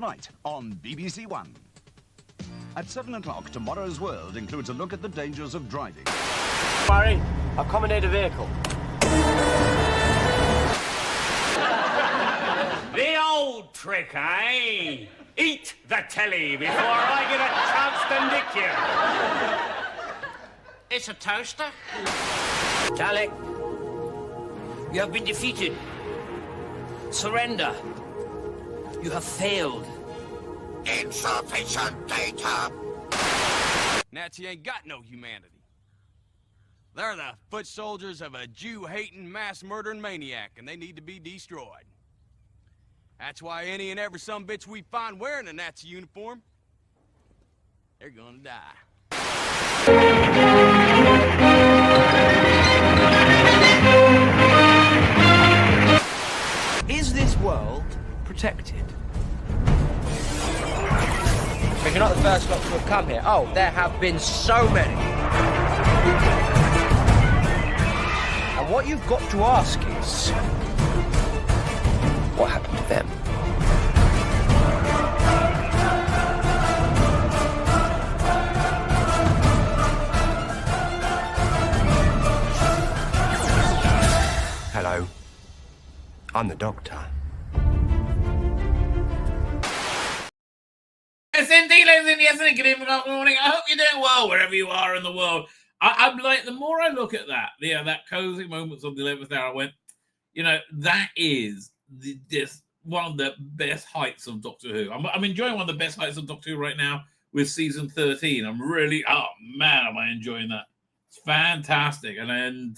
tonight on BBC One. At 7 o'clock, Tomorrow's World includes a look at the dangers of driving. Barry, I've commandeered a vehicle. The old trick, eh? Eat the telly before I get a chance to nick you. It's a toaster. Dalek, you have been defeated. Surrender. You have failed. Insufficient data. Nazi ain't got no humanity. They're the foot soldiers of a Jew-hating, mass-murdering maniac, and they need to be destroyed. That's why any and every sumbitch we find wearing a Nazi uniform, they're gonna die. Is this world protected? But you're not the first lot to have come here. Oh, there have been so many. And what you've got to ask is, what happened to them? Hello. I'm the doctor. Yes, indeed, ladies and yes, good evening, good morning. I hope you're doing well wherever you are in the world. I'm like, the more I look at that, that cozy moments of the 11th hour, I went, that is just one of the best heights of Doctor Who. I'm enjoying one of the best heights of Doctor Who right now with season 13. I'm really, oh man, am I enjoying that. It's fantastic. And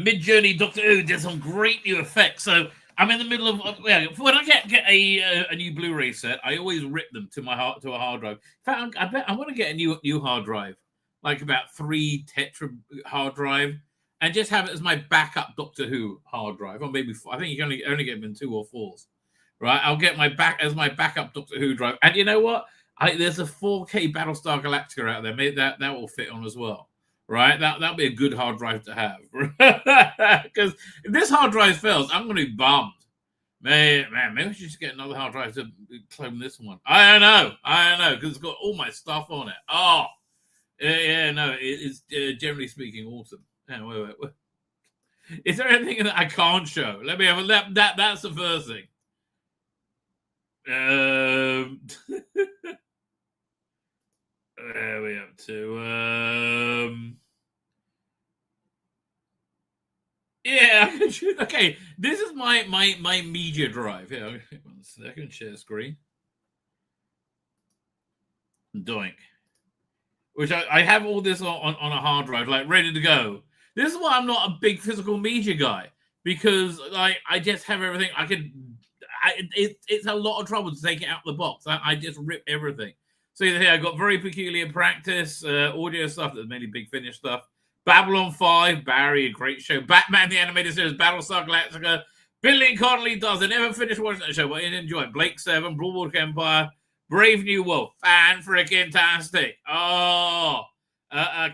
Mid-Journey Doctor Who did some great new effects. So I'm in the middle of when I get a new Blu-ray set, I always rip them to a hard drive. In fact, I bet I want to get a new hard drive, like about 3 Tetra hard drive, and just have it as my backup Doctor Who hard drive, or maybe I think you can only get them in 2 or 4s, right? I'll get my backup Doctor Who drive, and you know what? There's a 4K Battlestar Galactica out there. Maybe that will fit on as well. Right, that'll be a good hard drive to have. Because if this hard drive fails, I'm going to be bummed. Man, maybe we should just get another hard drive to clone this one. I don't know, because it's got all my stuff on it. Oh, no, it's generally speaking awesome. Yeah, wait. Is there anything that I can't show? Let me have that's the first thing. Where are we up to? Yeah, okay. This is my media drive. Yeah, 1 second. Share screen. Doink. Which I have all this on a hard drive, like ready to go. This is why I'm not a big physical media guy, because I just have everything. It's a lot of trouble to take it out of the box. I just rip everything. So here I got Very Peculiar Practice, audio stuff, that's mainly Big Finish stuff. Babylon 5, Barry, a great show. Batman the Animated Series, Battlestar Galactica. Billy Connolly does. I never finished watching that show, but I enjoy it. Blake 7, Bulwark Empire, Brave New World, fan-freaking-tastic. Oh,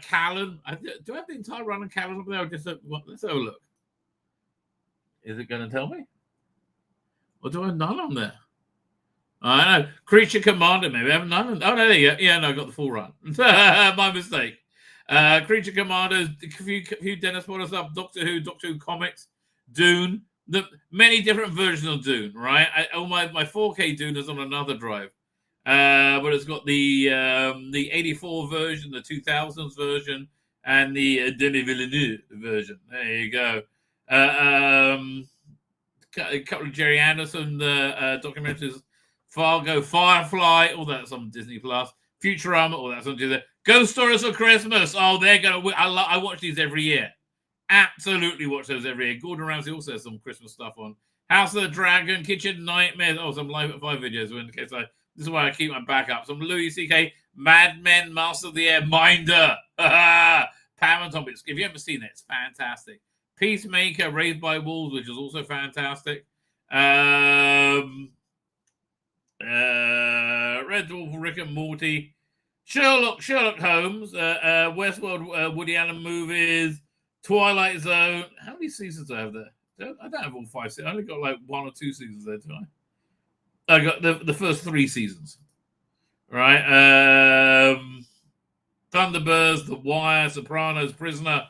Callan. Do I have the entire run of Callan up there? Or just let's have a look. Is it going to tell me? Or do I have none on there? I know. Creature Commander, maybe I haven't none. Oh, no, there you go. Yeah, no, I got the full run. My mistake. Creature Commander, a few Dennis Potter stuff, Doctor Who Comics, Dune, many different versions of Dune, right? My 4K Dune is on another drive. But it's got the 84 version, the 2000s version, and the Denis Villeneuve version. There you go. A couple of Jerry Anderson documentaries. Fargo, Firefly, all that's on Disney Plus. Futurama, all that's on Disney. Ghost Stories for Christmas. Oh, they're gonna. I watch these every year. Absolutely watch those every year. Gordon Ramsay also has some Christmas stuff on. House of the Dragon, Kitchen Nightmares. Oh, some Live at 5 videos. In case this is why I keep my backup. Some Louis C.K. Mad Men, Master of the Air, Minder. Pam and Tom. If you haven't seen it, it's fantastic. Peacemaker, Raised by Wolves, which is also fantastic. Red Dwarf, Rick and Morty, Sherlock Holmes, Westworld, Woody Allen movies, Twilight Zone. How many seasons do I have there? I don't have all 5 seasons. I only got like 1 or 2 seasons there, do I? I got the first 3 seasons. Right? Thunderbirds, The Wire, Sopranos, Prisoner,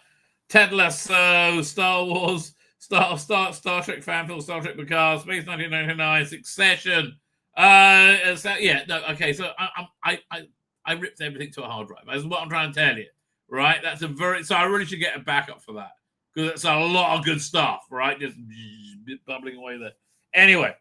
Ted Lasso, Star Wars, Star Trek Fanfilm, Star Trek Picard, Space 1999, Succession. Okay. So I ripped everything to a hard drive. That's what I'm trying to tell you, right? So I really should get a backup for that because it's a lot of good stuff, right? Just bubbling away there. Anyway.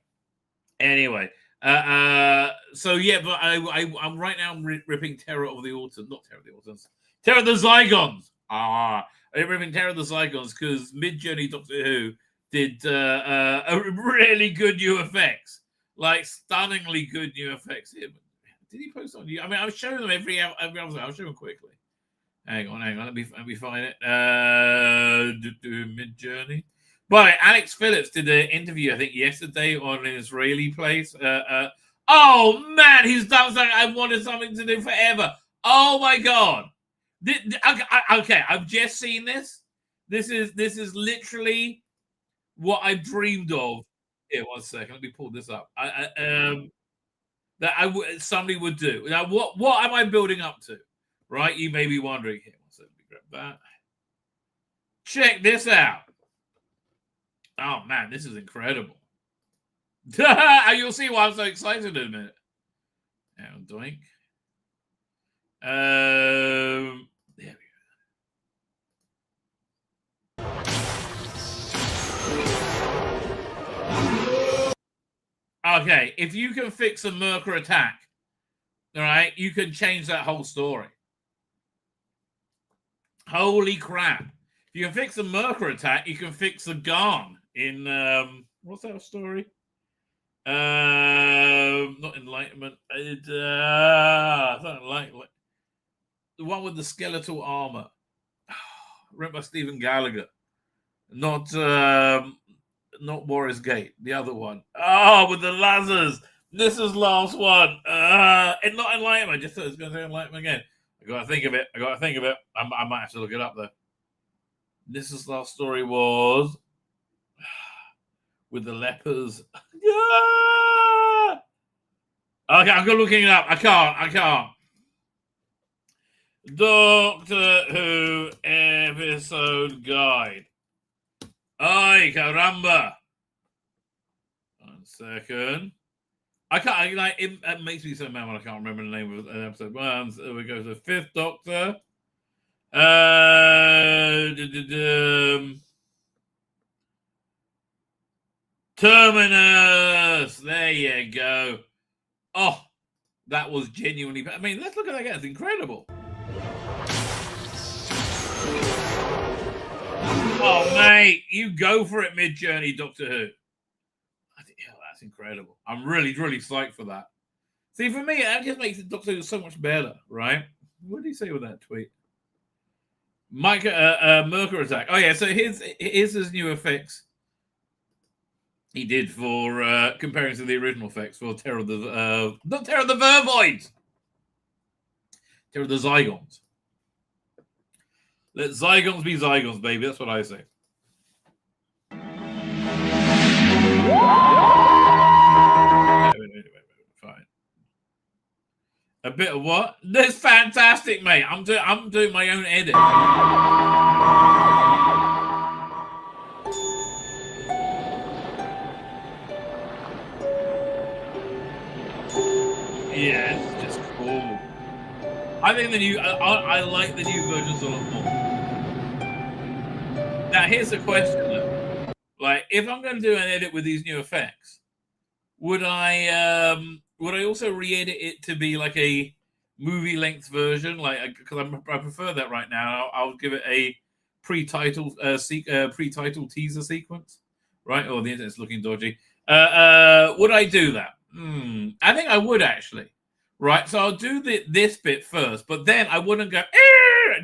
So yeah, but I'm right now ripping Terror of the Autons, not Terror of the Autons, Terror of the Zygons. I'm ripping Terror of the Zygons because Mid-Journey Doctor Who did a really good new effects, like stunningly good new effects. Did he post on you? I mean, I'm showing them every other. I'll show them quickly. Hang on. Let me find it. Mid-Journey. But Alex Phillips did an interview, I think, yesterday on an Israeli place. Oh man, he's done something I wanted something to do forever. Oh my god. Okay, I've just seen this. This is literally what I dreamed of. Here, 1 second. Let me pull this up. Somebody would do. Now, what am I building up to? Right? You may be wondering. Here, 1 second. Let me grab that. Check this out. Oh man, this is incredible. You'll see why I'm so excited in a minute. Now, doink. There we go. Okay, if you can fix a Merker attack, all right, you can change that whole story. Holy crap. If you can fix a Merker attack, you can fix the Gunn in what's that story? Not Enlightenment. Not Enlightenment. The one with the skeletal armor, written by Stephen Gallagher. Not Warriors Gate. The other one. Oh, with the lasers. This is last one. And not Enlightenment. Just thought it was going to say Enlightenment again. I got to think of it. I might have to look it up though. This is last story was with the lepers. Okay, I'm looking it up. I can't. Doctor Who episode guide. Ay, caramba. 1 second. I can't. It makes me so mad when I can't remember the name of an episode. So we go to the 5th Doctor. Terminus. There you go. Oh, that was genuinely. I mean, let's look at that again. It's incredible. Oh, mate, you go for it, Mid-Journey Doctor Who. That's incredible. I'm really, really psyched for that. See, for me, that just makes Doctor Who so much better, right? What did he say with that tweet? Merker attack. Oh, yeah, so here's his new effects he did for comparing to the original effects for Terror of the not Terror of the Vervoids, Terror of the Zygons. Let Zygons be Zygons, baby. That's what I say. Wait, fine. A bit of what? That's fantastic, mate. I'm doing my own edit. Yeah, it's just cool. I think I like the new versions a lot more. Now, here's the question though. Like, if I'm going to do an edit with these new effects, would I also re-edit it to be like a movie-length version? Like, because I prefer that right now. I'll give it a pre-title teaser sequence, right? Oh, the internet's looking dodgy. Would I do that? I think I would actually. Right, so I'll do this bit first, but then I wouldn't go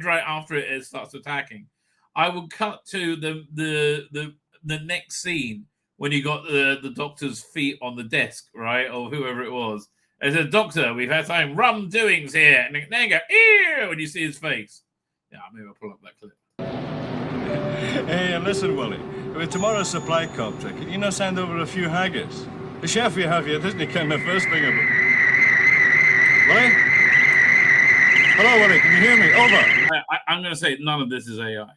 right after it starts attacking. I would cut to the next scene when you got the doctor's feet on the desk, right, or whoever it was. As a doctor, we've had some rum doings here, and then you go when you see his face. Yeah, maybe I'll pull up that clip. Hey, listen, Willie. With tomorrow's supply copter, can you not send over a few haggis? The chef you have here doesn't ken the first thing about. Willie? Hello, Willie, can you hear me? Over. I'm going to say none of this is AI.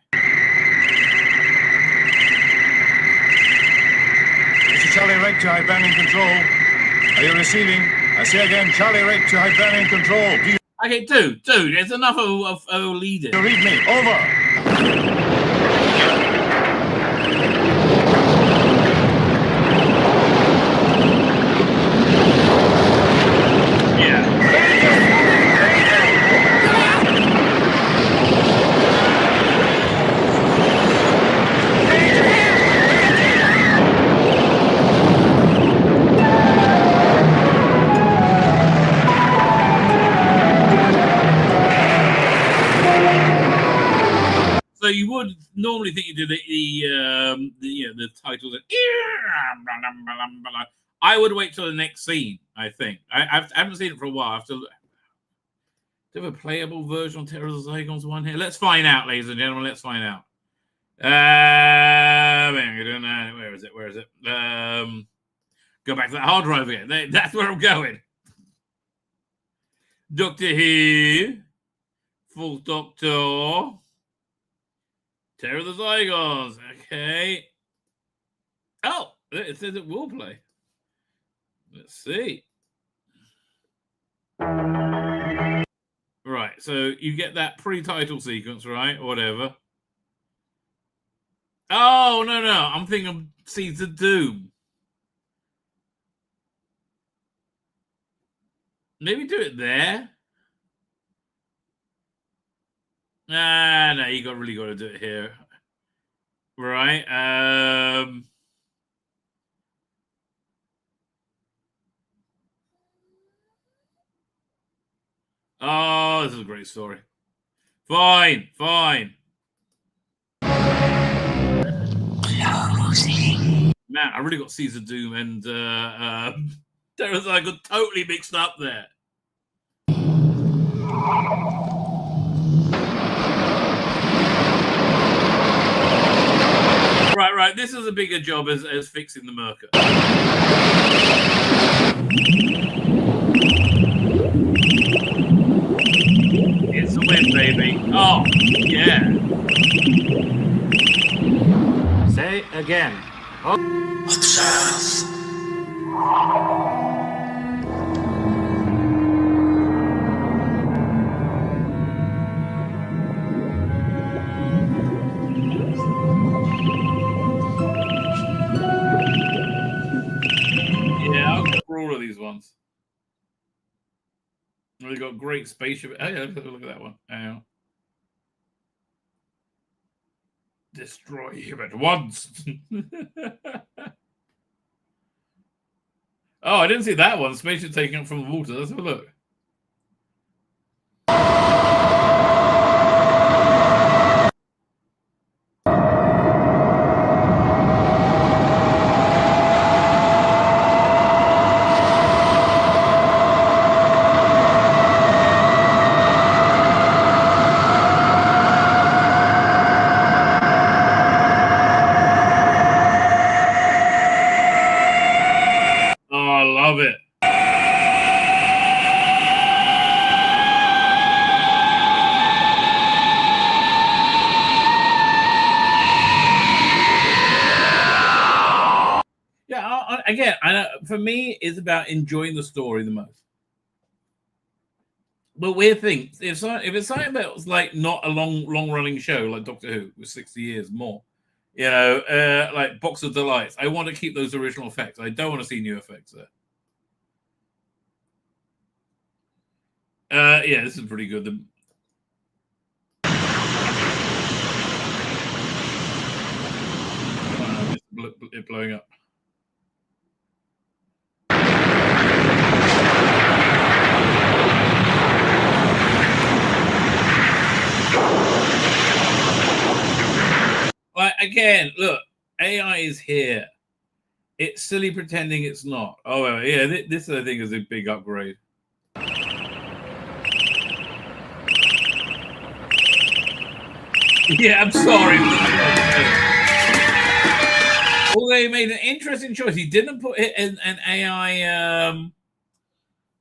This is Charlie Wright to Hibernian Control. Are you receiving? I say again, Charlie Wright to Hibernian Control. Do you Okay, dude, it's enough of leading. read me? Over. So you would normally think you do the titles. I would wait till the next scene. I think I haven't seen it for a while. I have to. Do you have a playable version on Terror of the Zygons one here? Let's find out, ladies and gentlemen. Let's find out. Where is it? Where is it? Go back to that hard drive again. That's where I'm going. Doctor Who, Full Doctor. Terror of the Zygons. Okay. Oh, it says it will play. Let's see. Right, so you get that pre-title sequence, right? Or whatever. Oh, no. I'm thinking of Seeds of Doom. Maybe do it there. No, you really got to do it here. Right. Oh, this is a great story. Fine. Man, I really got Caesar Doom and Terror of the Zygons totally mixed up there. Right. This is a bigger job as fixing the Merca. It's a win, baby. Oh, yeah. Say again. Observe. Yeah, I'll go for all of these ones. We've got great spaceship. Oh, yeah, look at that one. Hang on. Destroy him at once. Oh, I didn't see that one. Spaceship taking up from the water. Let's have a look. Love it. Yeah, again, I know, for me, it's about enjoying the story the most. But weird thing, if it's something that was like not a long running show like Doctor Who with 60 years more, you know, like Box of Delights, I want to keep those original effects. I don't want to see new effects there. Yeah, this is pretty good. It blowing up. Like, again, look, AI is here. It's silly pretending it's not. Oh, well, yeah, this I think is a big upgrade. Yeah, I'm sorry. Although he made an interesting choice, he didn't put an AI,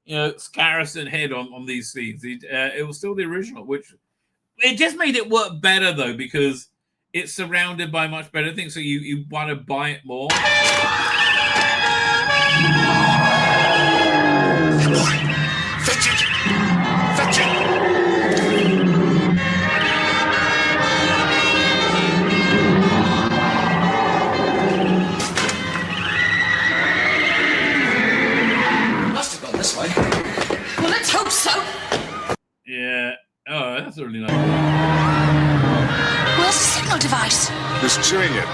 Scarison head on these scenes. It was still the original, which it just made it work better though because it's surrounded by much better things, so you want to buy it more. Fetch it! Fetch it! Must have gone this way. Well, let's hope so. Yeah. Oh, that's really nice. Where's the signal device? Who's chewing it?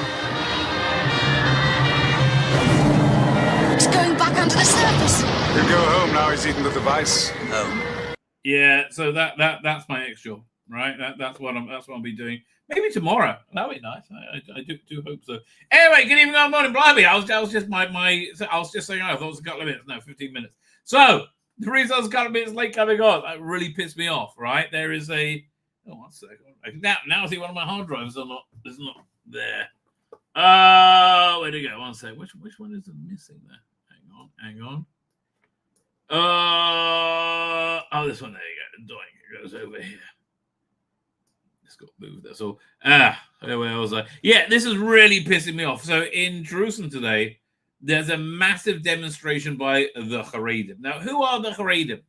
It's going back under the surface. He'll go home now he's eaten the device. Home. Yeah, so that's my next job, right? That's what I'll be doing. Maybe tomorrow. That'd be nice. I do hope so. Anyway, good evening, good morning, blimey. I was just saying I thought it was a couple of minutes. No, 15 minutes. So the reason I was a couple of minutes late coming on, that really pissed me off, right? There is a 1 second. Now I see one of my hard drives is not there. Where'd it go? 1 second. Which one is missing there? Hang on. This one. There you go. Doink. It goes over here. It's got moved. That's all. Where was I? Yeah, this is really pissing me off. So in Jerusalem today, there's a massive demonstration by the Haredim. Now, who are the Haredim?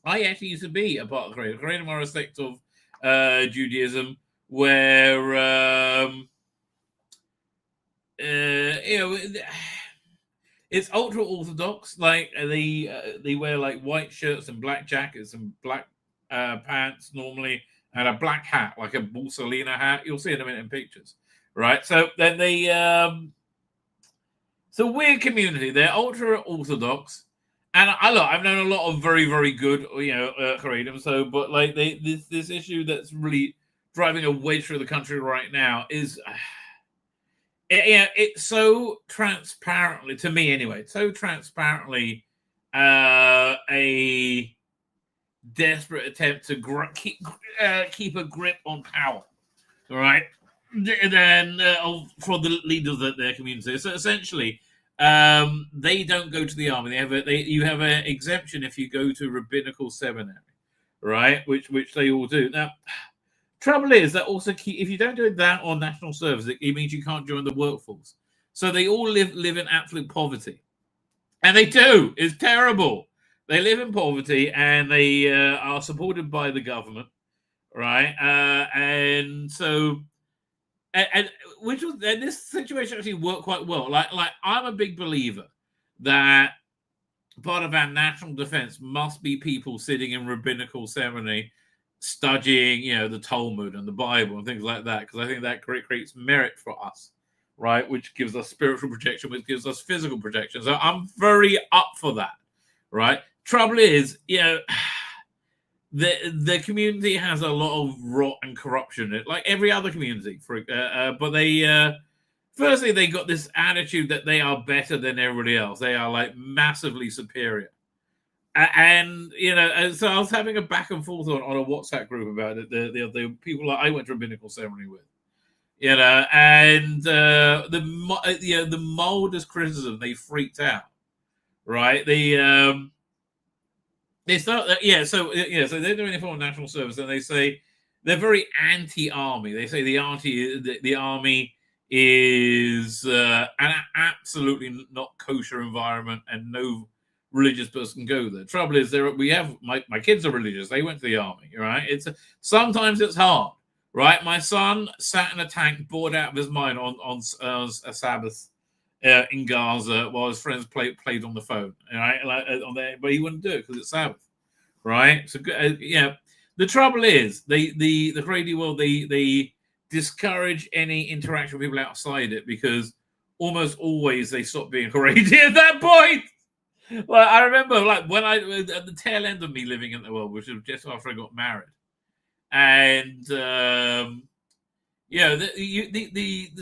I actually used to be a part of the Haredim. Haredim are a sect of Judaism where it's ultra orthodox. Like they wear like white shirts and black jackets and black pants normally, and a black hat, like a Borsalino hat. You'll see it in a minute in pictures, right? So then they it's a weird community. They're ultra orthodox, and I've known a lot of very, very good, Haredim. So, but like this issue that's really driving a wedge through the country right now is, it's so transparently, to me anyway, so transparently a desperate attempt to keep a grip on power, right? And then for the leaders of their community. So essentially, they don't go to the army. You have an exemption if you go to rabbinical seminary, right? Which they all do. Now, trouble is that also if you don't do that on national service, it means you can't join the workforce. So they all live in absolute poverty, and they do. It's terrible. They live in poverty, and they are supported by the government, right? And so. And this situation actually worked quite well. Like I'm a big believer that part of our national defense must be people sitting in rabbinical seminary studying, the Talmud and the Bible and things like that, because I think that creates merit for us, right? Which gives us spiritual protection, which gives us physical protection. So I'm very up for that, right? Trouble is, the community has a lot of rot and corruption in it, like every other community. But they, firstly, they got this attitude that they are better than everybody else. They are like massively superior. And so I was having a back and forth on a WhatsApp group about it. The people I went to rabbinical ceremony with, and the mildest criticism, they freaked out, right? They start, so they're doing it for national service, and they say they're very anti-army. They say the army is an absolutely not kosher environment, and no religious person go there. Trouble is, my kids are religious. They went to the army, right? Sometimes it's hard, right? My son sat in a tank, bored out of his mind on a Sabbath in Gaza while his friends played on the phone, right? But he wouldn't do it because it's Sabbath, right? So the trouble is the crazy world, they discourage any interaction with people outside it, because almost always they stop being crazy at that point. Like I remember, when I at the tail end of me living in the world, which was just after I got married, and the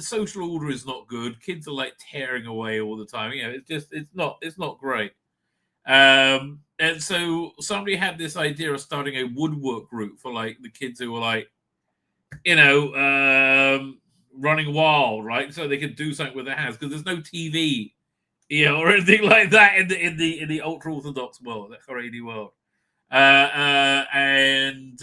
social order is not good. Kids are like tearing away all the time. It's not great. And so somebody had this idea of starting a woodwork group for like the kids who were like, running wild, right? So they can do something with their hands because there's no TV, or anything like that in the ultra orthodox world, that Haredi world. And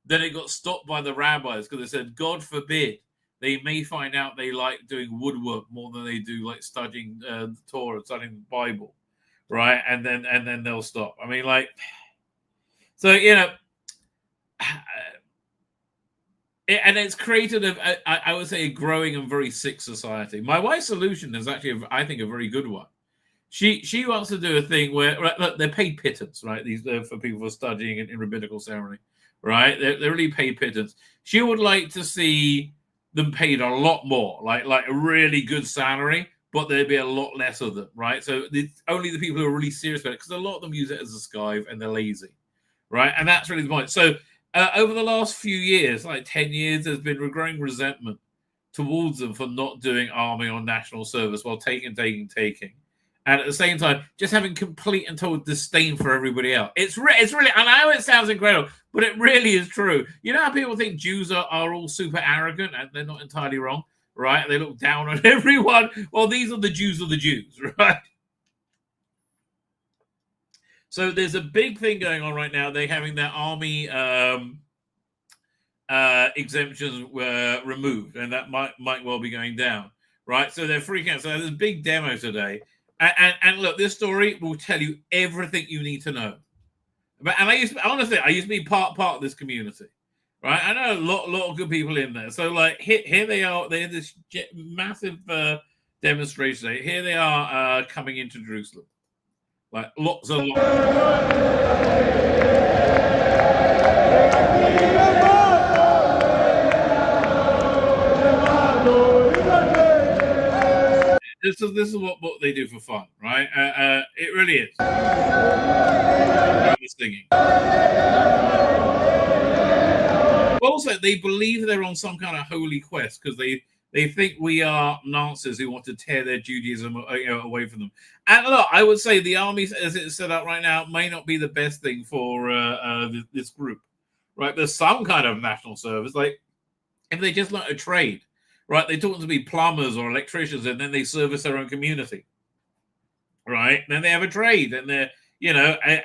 then it got stopped by the rabbis because they said, God forbid, they may find out they like doing woodwork more than they do like studying the Torah, studying the Bible, right? And then they'll stop. I mean, like, so and it's created I would say a growing and very sick society. My wife's solution is actually, I think, a very good one. She wants to do a thing where, look, they're paid pittance, right? These for people who are studying in rabbinical ceremony, right? They're really paid pittance. She would like to see them paid a lot more, like a really good salary, but there'd be a lot less of them, right? So only the people who are really serious about it, because a lot of them use it as a skive and they're lazy, right? And that's really the point. So over the last few years, like 10 years, there's been a growing resentment towards them for not doing army or national service while taking. And at the same time, just having complete and total disdain for everybody else. It's really, and I know it sounds incredible, but it really is true. You know how people think Jews are all super arrogant, and they're not entirely wrong, right? They look down on everyone. Well, these are the Jews, right? So there's a big thing going on right now. They're having their army exemptions removed, and that might well be going down, right? So they're freaking out. So there's a big demo today. And look, this story will tell you everything you need to know. And I used to be part of this community, right? I know a lot of good people in there. So like here they are. They had this massive demonstration. Here they are coming into Jerusalem, like lots. This is what they do for fun, right? It really is. Singing. Also, they believe they're on some kind of holy quest because they think we are Nazis who want to tear their Judaism away from them. And look, I would say the army, as it's set up right now, may not be the best thing for this group, right? There's some kind of national service, like if they just learn a trade. Right, they taught them to be plumbers or electricians, and then they service their own community. Right, then they have a trade, and they're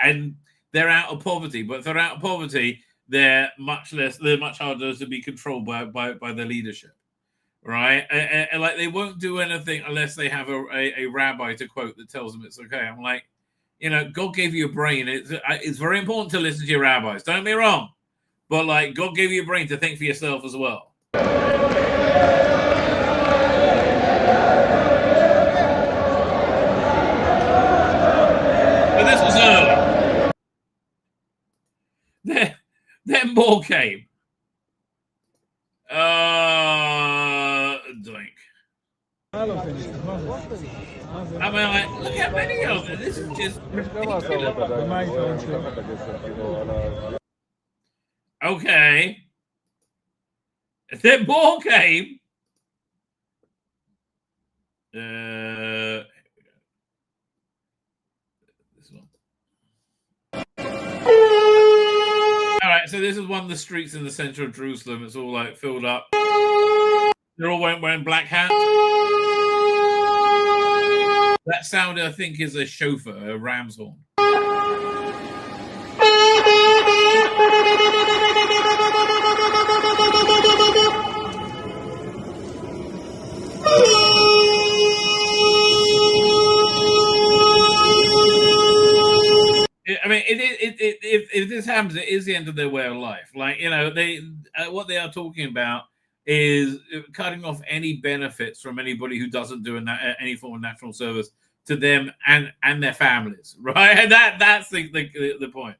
and they're out of poverty. But if they're out of poverty, they're much harder to be controlled by their leadership. Right, and like they won't do anything unless they have a rabbi to quote that tells them it's okay. I'm like, God gave you a brain. It's very important to listen to your rabbis. Don't be wrong, but like God gave you a brain to think for yourself as well. But this was early. Then more came. Doink. I mean, like, look how many of them. This is just ridiculous. Okay. Then more came. This one. All right, so this is one of the streets in the center of Jerusalem. It's all like filled up. They're all wearing black hats. That sound, I think, is a shofar, a ram's horn. I mean, if this happens, it is the end of their way of life. Like, they what they are talking about is cutting off any benefits from anybody who doesn't do any form of national service to them and their families, right? And that's the point.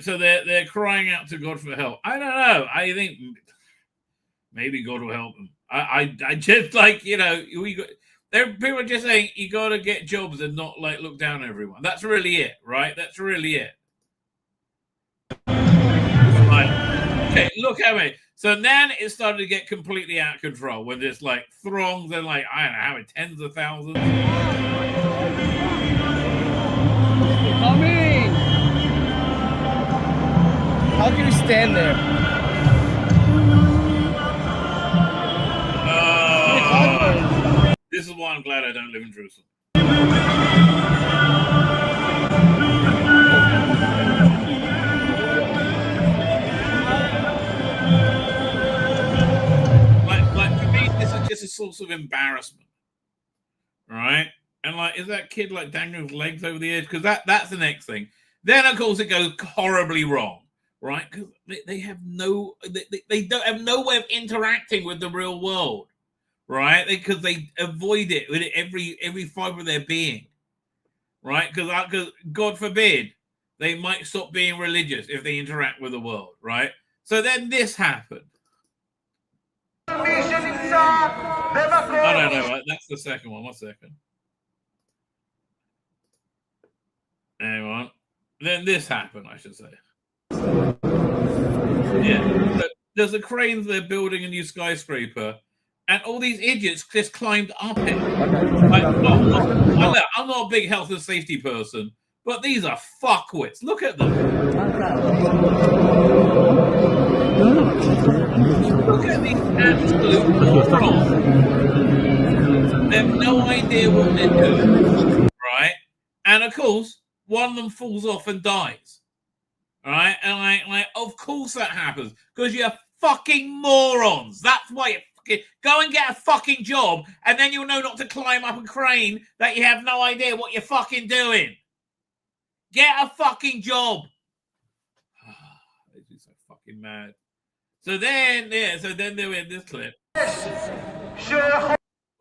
So they're crying out to God for help. I don't know. I think maybe God will help them. I just like, people are just saying you got to get jobs and not like look down on everyone. That's really it, right? That's really it. Like, okay, look at me. So then it started to get completely out of control when there's like throngs and like, I don't know how many tens of thousands. Coming! How can you stand there? This is why I'm glad I don't live in Jerusalem. Like for me, this is just a source of embarrassment, right? And like, is that kid like dangling his legs over the edge? Because that's the next thing. Then of course it goes horribly wrong, right? Because they have they don't have no way of interacting with the real world, right? Because they avoid it with every fiber of their being, right? Because God forbid they might stop being religious if they interact with the world, right? So then this happened. Oh, no, right? That's the second one. 1 second. Hang on. Then this happened, I should say. Yeah. So there's a crane, they're building a new skyscraper, and all these idiots just climbed up it. Like, I'm not a big health and safety person, but these are fuckwits. Look at them. Look at these absolute morons. They have no idea what they're doing, right? And of course, one of them falls off and dies, right? And like, of course that happens because you're fucking morons. That's why you fucking go and get a fucking job, and then you'll know not to climb up a crane that you have no idea what you're fucking doing. Get a fucking job. This is so fucking mad. So then they're in this clip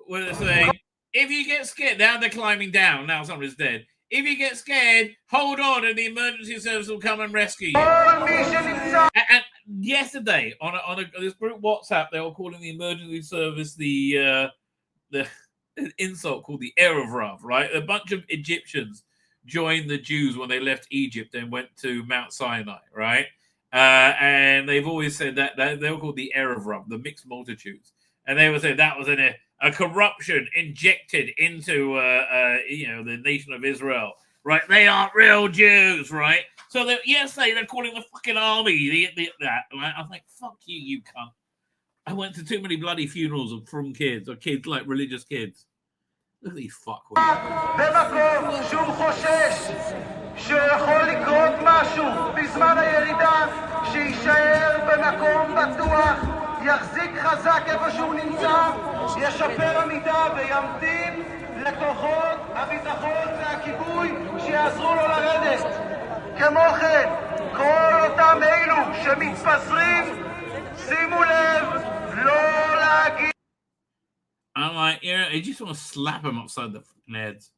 where they're saying, if you get scared, now they're climbing down, now somebody's dead. If you get scared, hold on and the emergency service will come and rescue you. And yesterday, on this group WhatsApp, they were calling the emergency service the insult called the Erev Rav, right? A bunch of Egyptians joined the Jews when they left Egypt and went to Mount Sinai, right? And they've always said that they were called the Erev Rav, the mixed multitudes. And they would say that was a corruption injected into the nation of Israel, right? They aren't real Jews, right? So they're calling the fucking army that. Right? I'm like, fuck you, you cunt. I went to too many bloody funerals of from kids or kids like religious kids. Look at these fuckwits. שיכול לקרות משהו בזמן הירידה, שיישאר במקום בטוח, יחזיק חזק איפה שהוא נמצא, ישפר עמידה וימתין לכוחות הביטחון והכיבוי שיעזרו לו לרדת. כמו כן, כל אותם אלו שמתפזרים, שימו לב, לא להגיד. I'm like, I just want to slap him upside the fucking heads.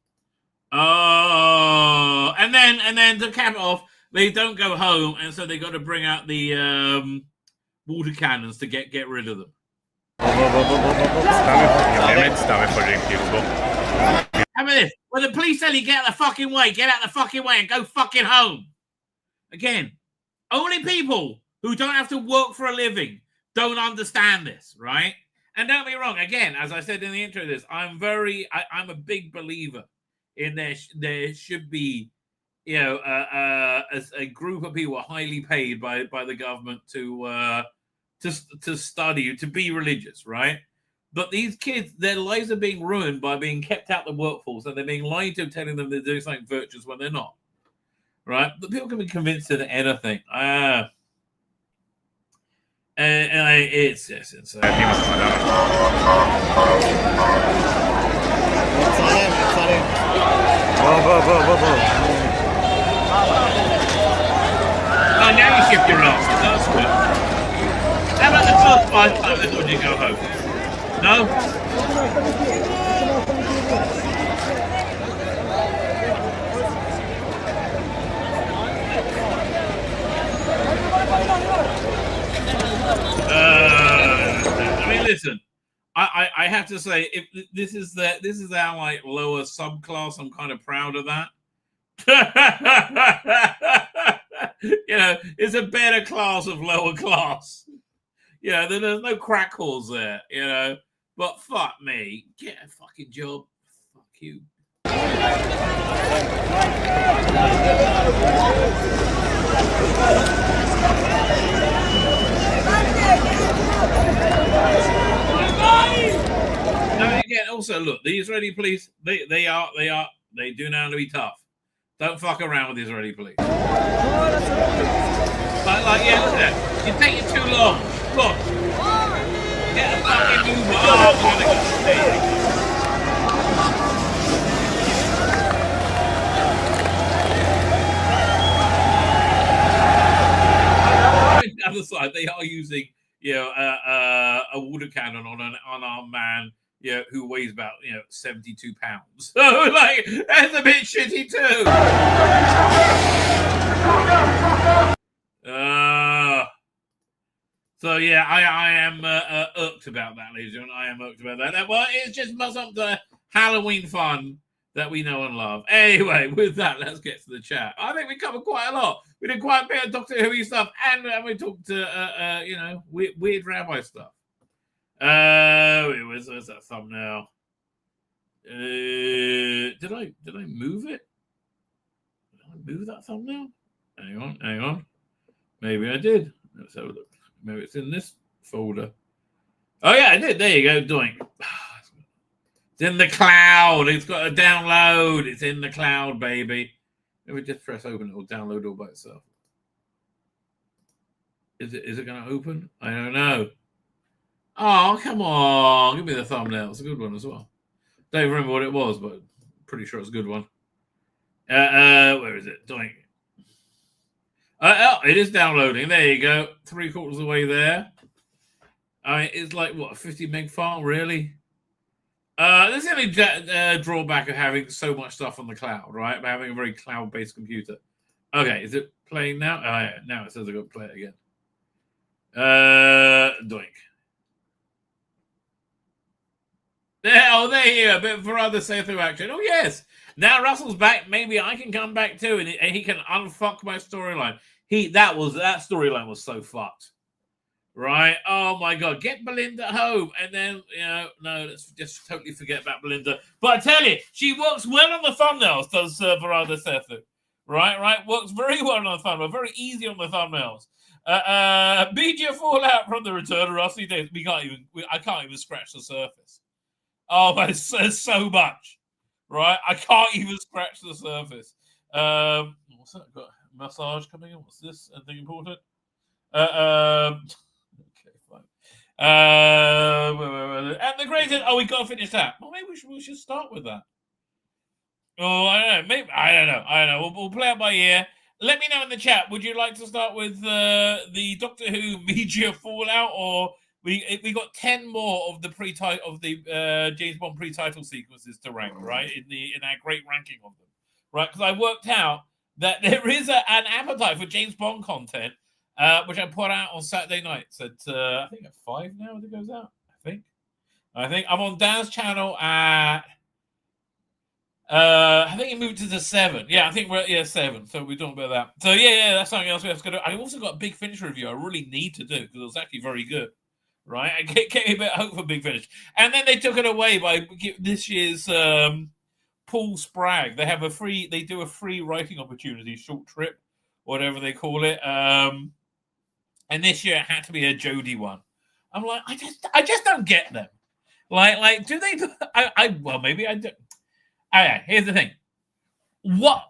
Oh, and then to cap it off, they don't go home, and so they got to bring out the water cannons to get rid of them. How about this? When the police tell you get out the fucking way, get out the fucking way and go fucking home. Again, only people who don't have to work for a living don't understand this, right? And don't be wrong. Again, as I said in the intro of this, I'm a big believer in there should be, a group of people highly paid by the government to study, to be religious, right? But these kids, their lives are being ruined by being kept out the workforce, and they're being lied to, telling them they're doing something virtuous when they're not, right? But people can be convinced of anything. It's just insane. Oh, now you shift your ass. That's good. How about the first 5 times when you go home? No? I mean, listen. I have to say, if this is our like lower subclass, I'm kind of proud of that. It's a better class of lower class. there's no crackles there, But fuck me, get a fucking job. Fuck you. Now again, also look, the Israeli police, they do know how to be tough. Don't fuck around with the Israeli police. But look at that. You're taking too long. Look. Get a fucking move on. On the other side, they are using, a water cannon on an unarmed man, who weighs about, 72 pounds. So, that's a bit shitty too. So yeah, I am irked about that, ladies and gentlemen. I am irked about that. Well, it's just some of the Halloween fun that we know and love. Anyway, with that, let's get to the chat. I think we covered quite a lot. We did quite a bit of Doctor Who stuff, and we talked weird rabbi stuff. Where's that thumbnail? Did I move it? Did I move that thumbnail? Hang on. Maybe I did. Let's have a look. Maybe it's in this folder. Oh yeah, I did. There you go. Doing. It's in the cloud. It's got a download. It's in the cloud, baby. Let me just press open. It will download all by itself. Is it going to open? I don't know. Oh, come on. Give me the thumbnail. It's a good one as well. Don't remember what it was, but pretty sure it's a good one. Where is it? Doing. It is downloading. There you go. 3/4 of the way there. I mean, it's like, what, a 50 meg file, really? There's the only drawback of having so much stuff on the cloud, right? By having a very cloud-based computer. Okay, is it playing now? Oh, yeah. Now it says I've got to play it again. Doink. There you go. A bit for other say-through action. Oh, yes. Now Russell's back. Maybe I can come back too, and he can unfuck my storyline. That storyline was so fucked, right? Oh my god, get Belinda home, and then no, let's just totally forget about Belinda. But I tell you, she works well on the thumbnails. Does Verada Sethu, right? Works very well on the thumbnails, very easy on the thumbnails. Media fallout from the return of Rusty Days. I can't even scratch the surface. Oh, but it's so much. Right, I can't even scratch the surface. What's that? Got a massage coming in? What's this? Anything important? Okay, fine. And the greatest. Oh, we got to finish that. Well, maybe we should start with that. Oh, I don't know. Maybe I don't know. We'll play it by ear. Let me know in the chat. Would you like to start with the Doctor Who media fallout, or we got 10 more of the James Bond pre-title sequences to rank, right? In our great ranking of them, right? Because I worked out that there is an appetite for James Bond content, which I put out on Saturday nights at I think at 5 now. It goes out. I think I'm on Dan's channel at. I think it moved to the 7. Yeah, I think we're at 7. So we're talking about that. So yeah, that's something else we have to do. I also got a Big Finish review I really need to do because it was actually very good. Right, I gave me a bit of hope for Big Finish, and then they took it away by this year's Paul Spragg. They do a free writing opportunity, short trip, whatever they call it. And this year it had to be a Jodie one. I'm like, I just don't get them. Like, do they? Well, maybe I do. Okay, here's the thing. I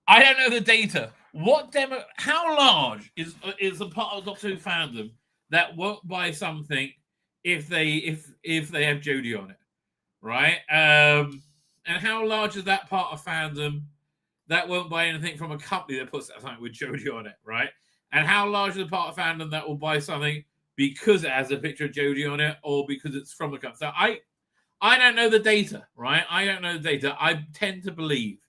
don't know the data. How large is a part of Doctor Who fandom that won't buy something if they have Jodie on it, right? And how large is that part of fandom that won't buy anything from a company that puts something with Jodie on it, right? And how large is the part of fandom that will buy something because it has a picture of Jodie on it or because it's from a company? So I don't know the data, right? I don't know the data. I tend to believe,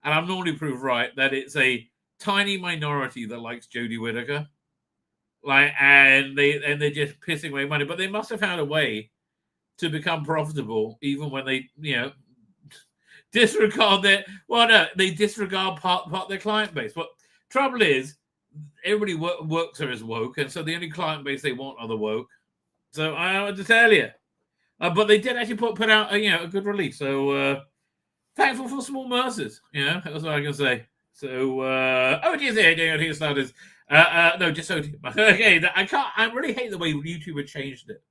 and I'm normally proved right, that it's a tiny minority that likes Jodie Whittaker, and they're just pissing away money. But they must have found a way to become profitable, even when they, disregard they disregard part of their client base. But trouble is, everybody works are as woke, and so the only client base they want are the woke. So I have to tell you, but they did actually put out a good release. So thankful for small mercies. That's what I can say. So OT's here doing OT starters. No, just OT. Okay, I really hate the way YouTube had changed it.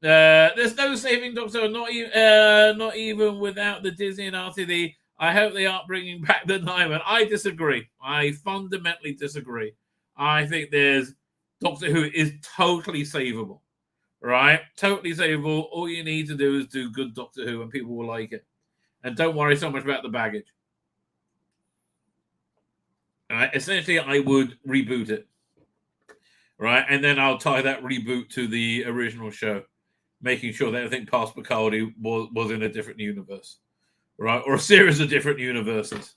There's no saving Doctor, not even without the Disney and RTD. I hope they aren't bringing back the Nyman. I disagree. I fundamentally disagree. I think there's Doctor Who is totally savable, right? Totally savable. All you need to do is do good Doctor Who, and people will like it. And don't worry so much about the baggage. Essentially, I would reboot it, right? And then I'll tie that reboot to the original show, making sure that everything past Bacardi was in a different universe, right? Or a series of different universes.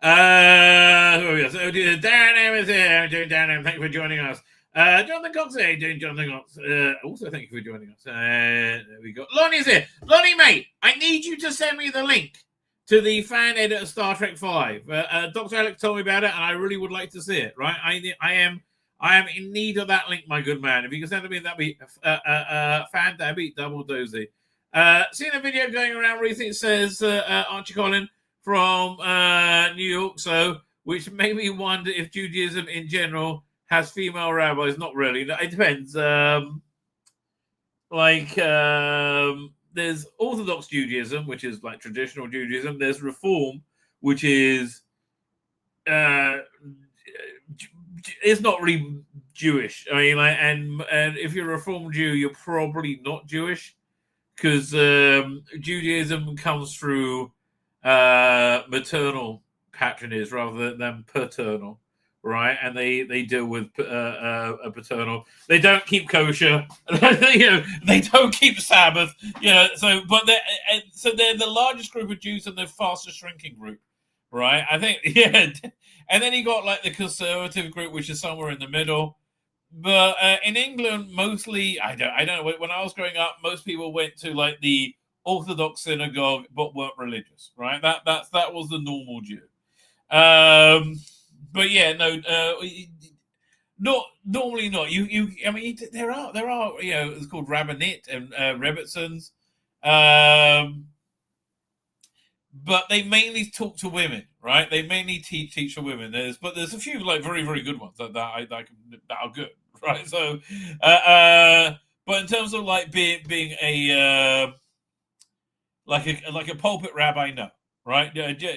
Darren is here. I'm doing Darren. Thank you for joining us. Jonathan Cox here. Doing Jonathan Cox. Also, thank you for joining us. There we go. Lonnie's here. Lonnie, mate, I need you to send me the link to the fan edit of Star Trek 5. Dr. Alex told me about it, and I really would like to see it, right? I am in need of that link, my good man. If you can send it to me, that'd be fan, that'd be double dozy. Seen a video going around recently. It says Archie Collin from New York, which made me wonder if Judaism in general has female rabbis. Not really. It depends. There's Orthodox Judaism, which is like traditional Judaism. There's Reform, which is it's not really Jewish. I mean, and if you're a Reform Jew, you're probably not Jewish, because Judaism comes through maternal patronage rather than paternal, right? And they deal with a paternal. They don't keep kosher. They don't keep Sabbath. They're the largest group of Jews and the fastest shrinking group, right? I think, yeah. And then you got like the conservative group, which is somewhere in the middle. But in England, mostly, I don't know. When I was growing up, most people went to like the Orthodox synagogue, but weren't religious, right? That was the normal Jew. But yeah, no, not normally not. I mean, there are it's called rabbinate and Rebbitzins, but they mainly talk to women, right? They mainly teach to women. There's a few like very, very good ones that are good, right? So, but in terms of like being a like a pulpit rabbi, no, right?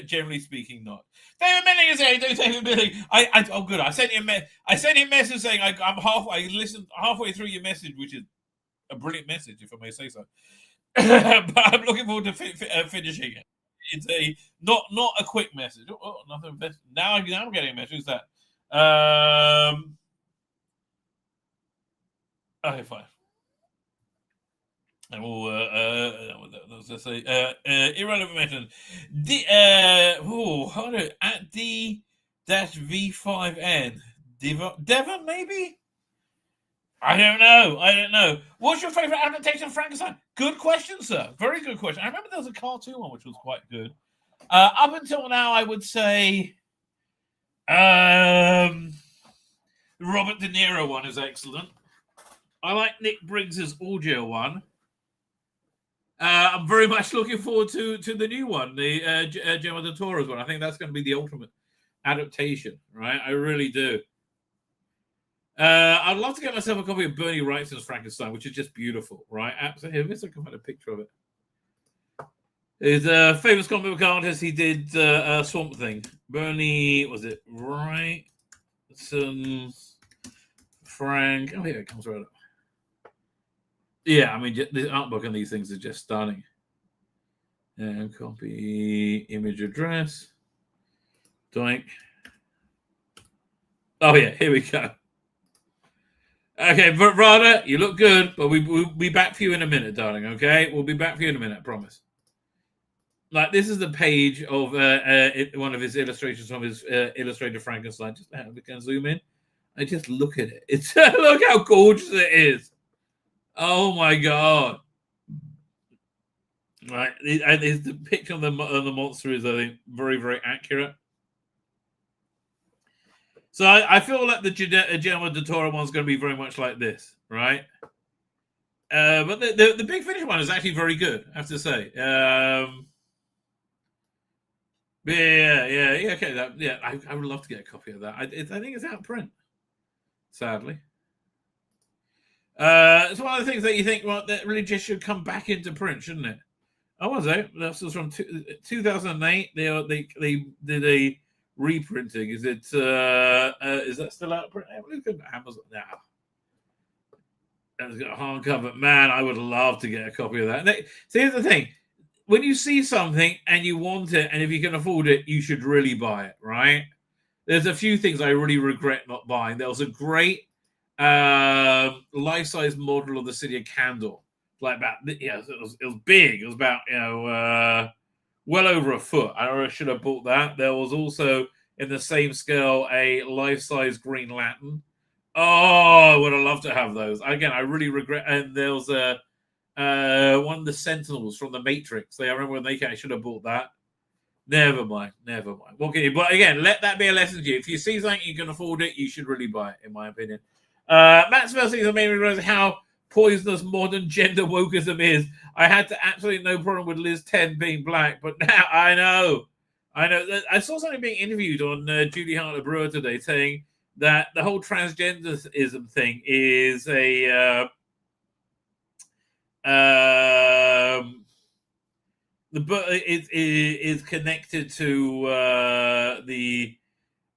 Generally speaking, not. David Milling is here. David Milling. Oh good. I sent you a message saying I'm halfway. I listened halfway through your message, which is a brilliant message, if I may say so. But I'm looking forward to finishing it. It's not a quick message. Oh, nothing. Now I'm getting a message. Who's that? Okay, fine. And we'll irrelevant mention. At D-V5N. Devon, maybe? I don't know. What's your favorite adaptation of Frankenstein? Good question, sir. Very good question. I remember there was a cartoon one which was quite good. Up until now, I would say the Robert De Niro one is excellent. I like Nick Briggs's audio one. I'm very much looking forward to the new one, the Guillermo del Toro's one. I think that's going to be the ultimate adaptation, right? I really do. I'd love to get myself a copy of Bernie Wrightson's Frankenstein, which is just beautiful, right? Absolutely. Let's look at a picture of it. He's a famous comic book artist. He did Swamp Thing. Bernie, was it Wrightson's Frank? Oh, here it comes right up. Yeah, I mean, the art book on these things is just stunning. And copy image address. Doink. Oh, yeah, here we go. Okay, but Rada, you look good, but we'll be back for you in a minute, darling, okay? We'll be back for you in a minute, I promise. Like, this is the page of one of his illustrations from his Illustrated Frankenstein. Just we can zoom in. I just look at it. It's look how gorgeous it is. Oh my god! Right, the picture of the monster is, I think, very, very accurate. So I feel like the Guillermo del Toro one's going to be very much like this, right? But the Big Finish one is actually very good, I have to say. Yeah, okay. I would love to get a copy of that. I think it's out of print, sadly. It's one of the things that you think, well, that really just should come back into print, shouldn't it? Oh, was it? This was from 2008. They did a reprinting. Is that still out of print? Look at Amazon now. And it's got a hardcover. Man, I would love to get a copy of that. See, here's the thing. When you see something and you want it, and if you can afford it, you should really buy it, right? There's a few things I really regret not buying. There was a great life-size model of the City of Candle. Like about, it was big. It was about, well over a foot. I should have bought that. There was also, in the same scale, a life-size Green Lantern. Oh, I would have loved to have those. Again, I really regret. And there was one of the Sentinels from the Matrix. I remember when they came. I should have bought that. Never mind. What can you? But again, let that be a lesson to you. If you see something you can afford it, you should really buy it. In my opinion, Matt Smith seems to make me realize how poisonous modern gender wokeism is. I had absolutely no problem with Liz 10 being black, but now I know. I saw something being interviewed on Judy Hartler Brewer today saying that the whole transgenderism thing is is connected to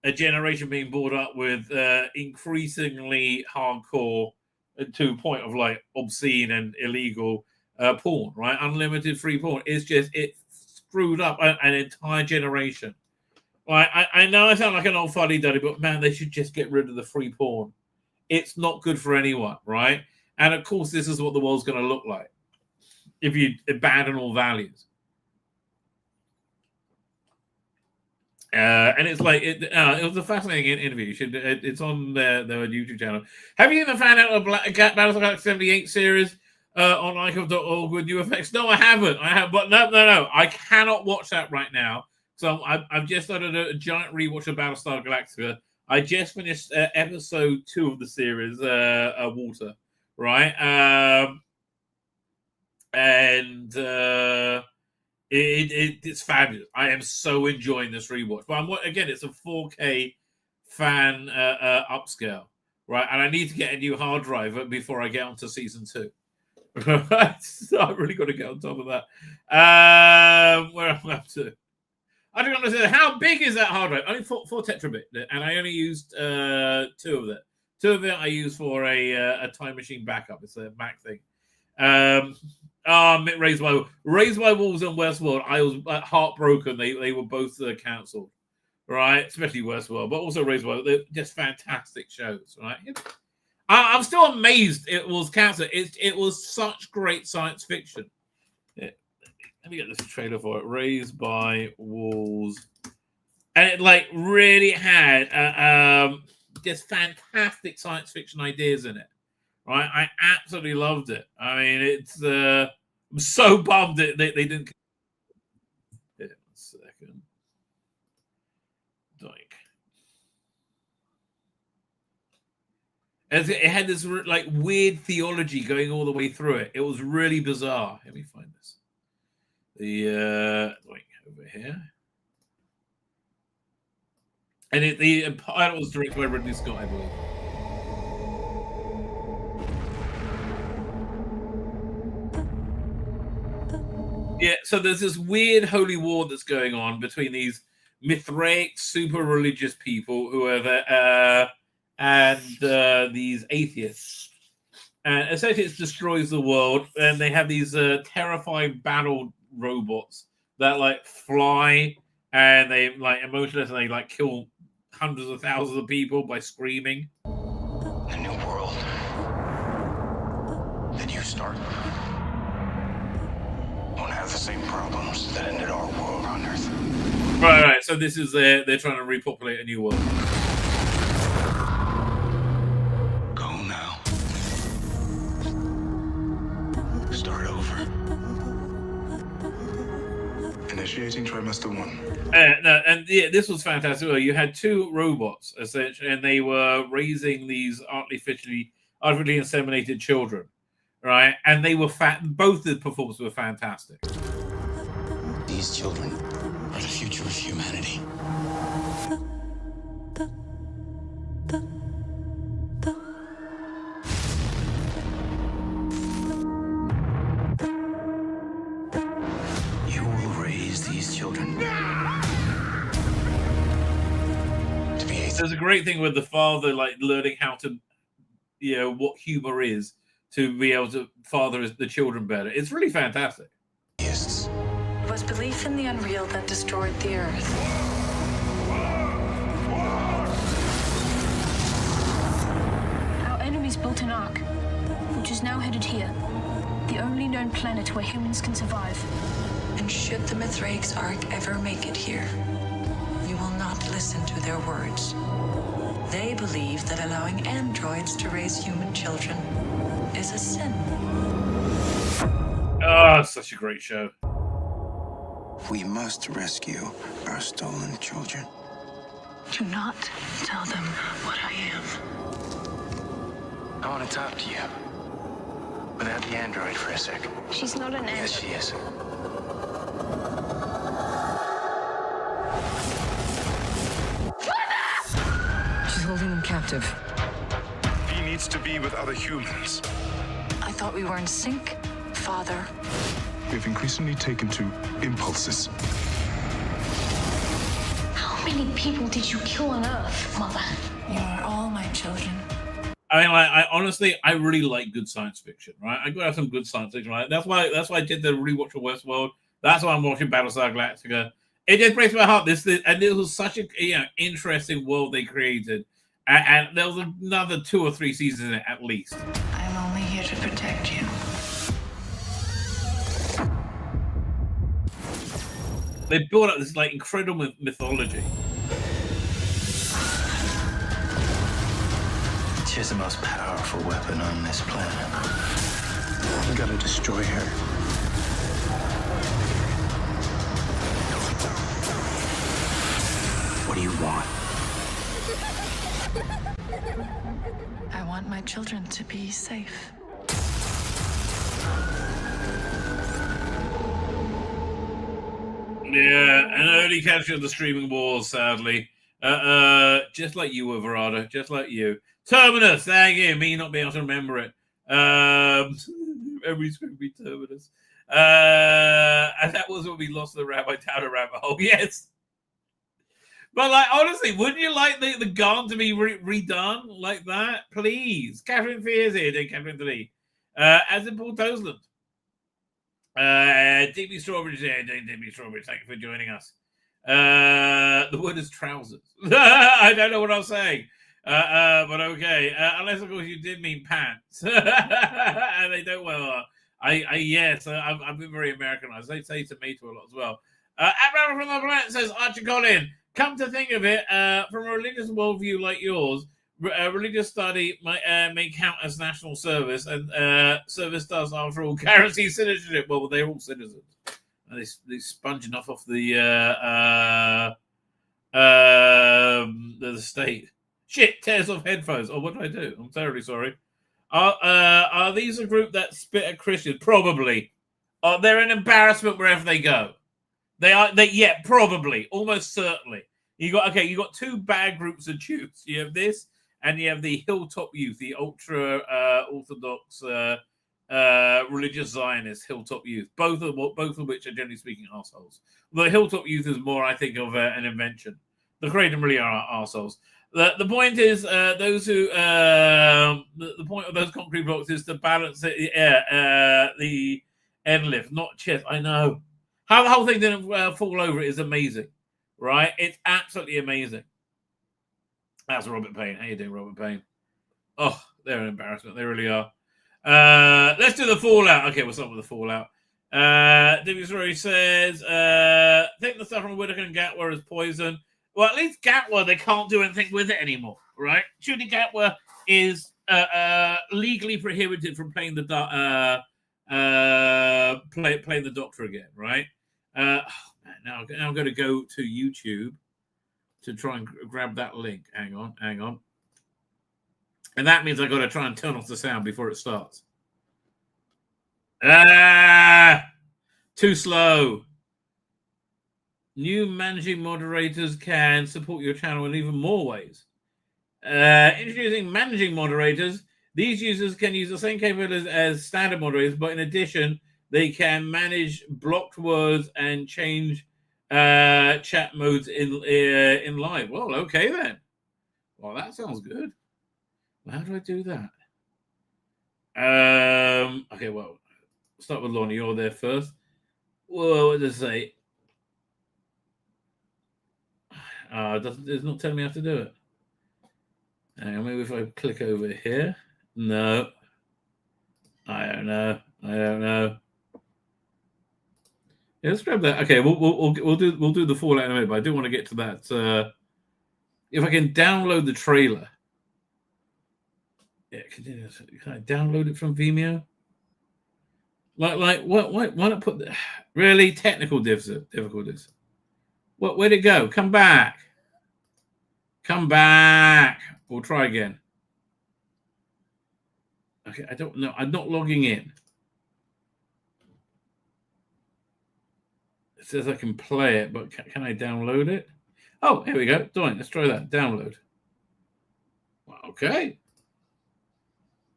a generation being brought up with increasingly hardcore to a point of like obscene and illegal porn, right? Unlimited free porn. It screwed up an entire generation. Right? I know I sound like an old fuddy-duddy, but man, they should just get rid of the free porn. It's not good for anyone, right? And of course, this is what the world's going to look like if you abandon all values. And it's like it was a fascinating interview. It's on their YouTube channel. Have you even found out about Battlestar Galactica 78 series on iCove.org with new effects? No, I haven't. But no. I cannot watch that right now. So I've just started a giant rewatch of Battlestar Galactica. I just finished episode 2 of the series, Water, right? It's fabulous. I am so enjoying this rewatch. But again, it's a 4K fan upscale, right? And I need to get a new hard drive before I get onto season 2. So I've really got to get on top of that. Where am I up to? I don't understand. How big is that hard drive? Only 4 tetrabit, and I only used 2 of it. 2 of it I used for a time machine backup. It's a Mac thing. Raised by Wolves and Westworld. I was heartbroken. They were both cancelled, right? Especially Westworld, but also Raised by. They're just fantastic shows, right? I'm still amazed it was cancelled. It was such great science fiction. Let me get this trailer for it. Raised by Wolves, and it like really had just fantastic science fiction ideas in it. Right, I absolutely loved it. I mean, it's I'm so bummed that they didn't. Yeah, 1 second. Doink. As it had this like weird theology going all the way through it. It was really bizarre. Let me find this. The over here, and the pilot was directed by Ridley Scott, I believe. Yeah, so there's this weird holy war that's going on between these Mithraic, super religious people who are there, and these atheists. And essentially, it destroys the world, and they have these terrifying battle robots that like fly, and they like emotionless, and they like kill hundreds of thousands of people by screaming. The new world that you start won't have the same problems that ended our world on Earth. Right. So this is they're trying to repopulate a new world. Go now. Start over. And as Initiating trimester 1. No, and yeah, this was fantastic. Well, you had two robots, essentially, and they were raising these artificially inseminated children, right? And they were both the performances were fantastic. These children are the future of humanity. You will raise these children to be There's a great thing with the father, like learning how to, what humor is to be able to father the children better. It's really fantastic. atheists. It was belief in the unreal that destroyed the earth. Our enemies built an ark, which is now headed here. The only known planet where humans can survive. And should the Mithraik's ark ever make it here, you will not listen to their words. They believe that allowing androids to raise human children is a sin. Oh, such a great show. We must rescue our stolen children. Do not tell them what I am. I want to talk to you. Without the android for a sec. She's not an android. Yes, she is. She's holding them captive. He needs to be with other humans. I thought we were in sync, Father. We've increasingly taken to impulses. How many people did you kill on Earth, Mother? You are all my children. I mean, I honestly, I really like good science fiction, right? I gotta have some good science fiction, right? That's why I did the rewatch of Westworld. That's why I'm watching Battlestar Galactica. It just breaks my heart. This and it was such a interesting world they created, and there was another 2 or 3 seasons in it at least. I'm only here to protect you. They built up this like incredible mythology. She's the most powerful weapon on this planet. We gotta destroy her. What do you want? I want my children to be safe. Yeah, an early capture of the streaming wars, sadly. Just like you were, Verada, just like you. Terminus, thank you. Me not being able to remember it. Every screaming Terminus. And that was when we lost the Rabbi down a rabbit hole. Yes. But like, honestly, wouldn't you like the Gunn to be redone like that? Please. Catherine Fears here, doing Catherine 3. As in Paul Toseland. DB Strawberry's here, doing DB Strawberry. Thank you for joining us. The word is trousers. I don't know what I'm saying. But okay. Unless, of course, you did mean pants. And they don't well. Yes, I've been very Americanized. They say tomato a lot as well. At from the Planet says, Archie Collin, come to think of it, from a religious worldview like yours, religious study may count as national service, and service does, after all, guarantee citizenship. Well, they're all citizens. And they sponge enough off the state. Shit, tears off headphones. Oh, what did I do? I'm terribly sorry. Are these a group that spit at Christians? Probably. They're an embarrassment wherever they go. Yeah, probably, almost certainly. You got 2 bad groups of Jews. You have this, and you have the Hilltop Youth, the ultra orthodox religious Zionist Hilltop Youth. Both of which are generally speaking assholes. The Hilltop Youth is more, I think, of an invention. The Kratom really are assholes. The point is, those who the point of those concrete blocks is to balance the end lift, not chest. I know how the whole thing didn't fall over is amazing, right? It's absolutely amazing. That's Robert Payne. How you doing, Robert Payne? Oh, they're an embarrassment. They really are. Let's do the Fallout. Okay, we'll start with the Fallout. David Story says, think the stuff from Whittaker and Gatwa is poison. Well, at least Gatwa, they can't do anything with it anymore, right? Shooting Gatwa is legally prohibited from playing the playing the Doctor again, right? Man, Now I'm going to go to YouTube to try and grab that link. Hang on. And that means I've got to try and turn off the sound before it starts. Too slow. New managing moderators can support your channel in even more ways. Introducing managing moderators. These users can use the same capabilities as standard moderators, but in addition, they can manage blocked words and change chat modes in live. Well, okay then. Well, that sounds good. Well, how do I do that? Okay, well, start with Lonnie. You're there first. Well, what does it say? It's not telling me how to do it. Hang on, maybe if I click over here. No. I don't know. Yeah, let's grab that. Okay, we'll do the Fallout in a minute, but I do want to get to that. If I can download the trailer. Yeah, can I download it from Vimeo? Like what? Why not put the really technical difficulties? Where'd it go? Come back. We'll try again. Okay, I don't know. I'm not logging in. It says I can play it, but can I download it? Oh, here we go. Done. Let's try that. Download. Okay.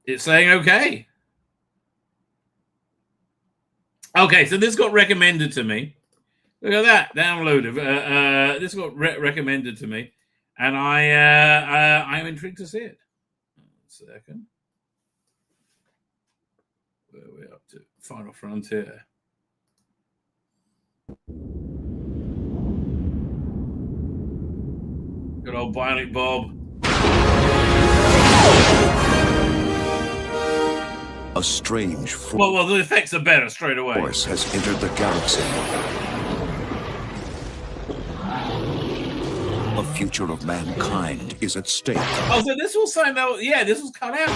It's saying okay. Okay, so this got recommended to me. Look at that. Downloaded. This got recommended to me. And I'm intrigued to see it. 1 second. Where are we up to? Final Frontier. Good old Bionic Bob. A strange well, the effects are better straight away. Force has entered the galaxy. The future of mankind is at stake. Oh, so this was signed out. Yeah, this was cut out.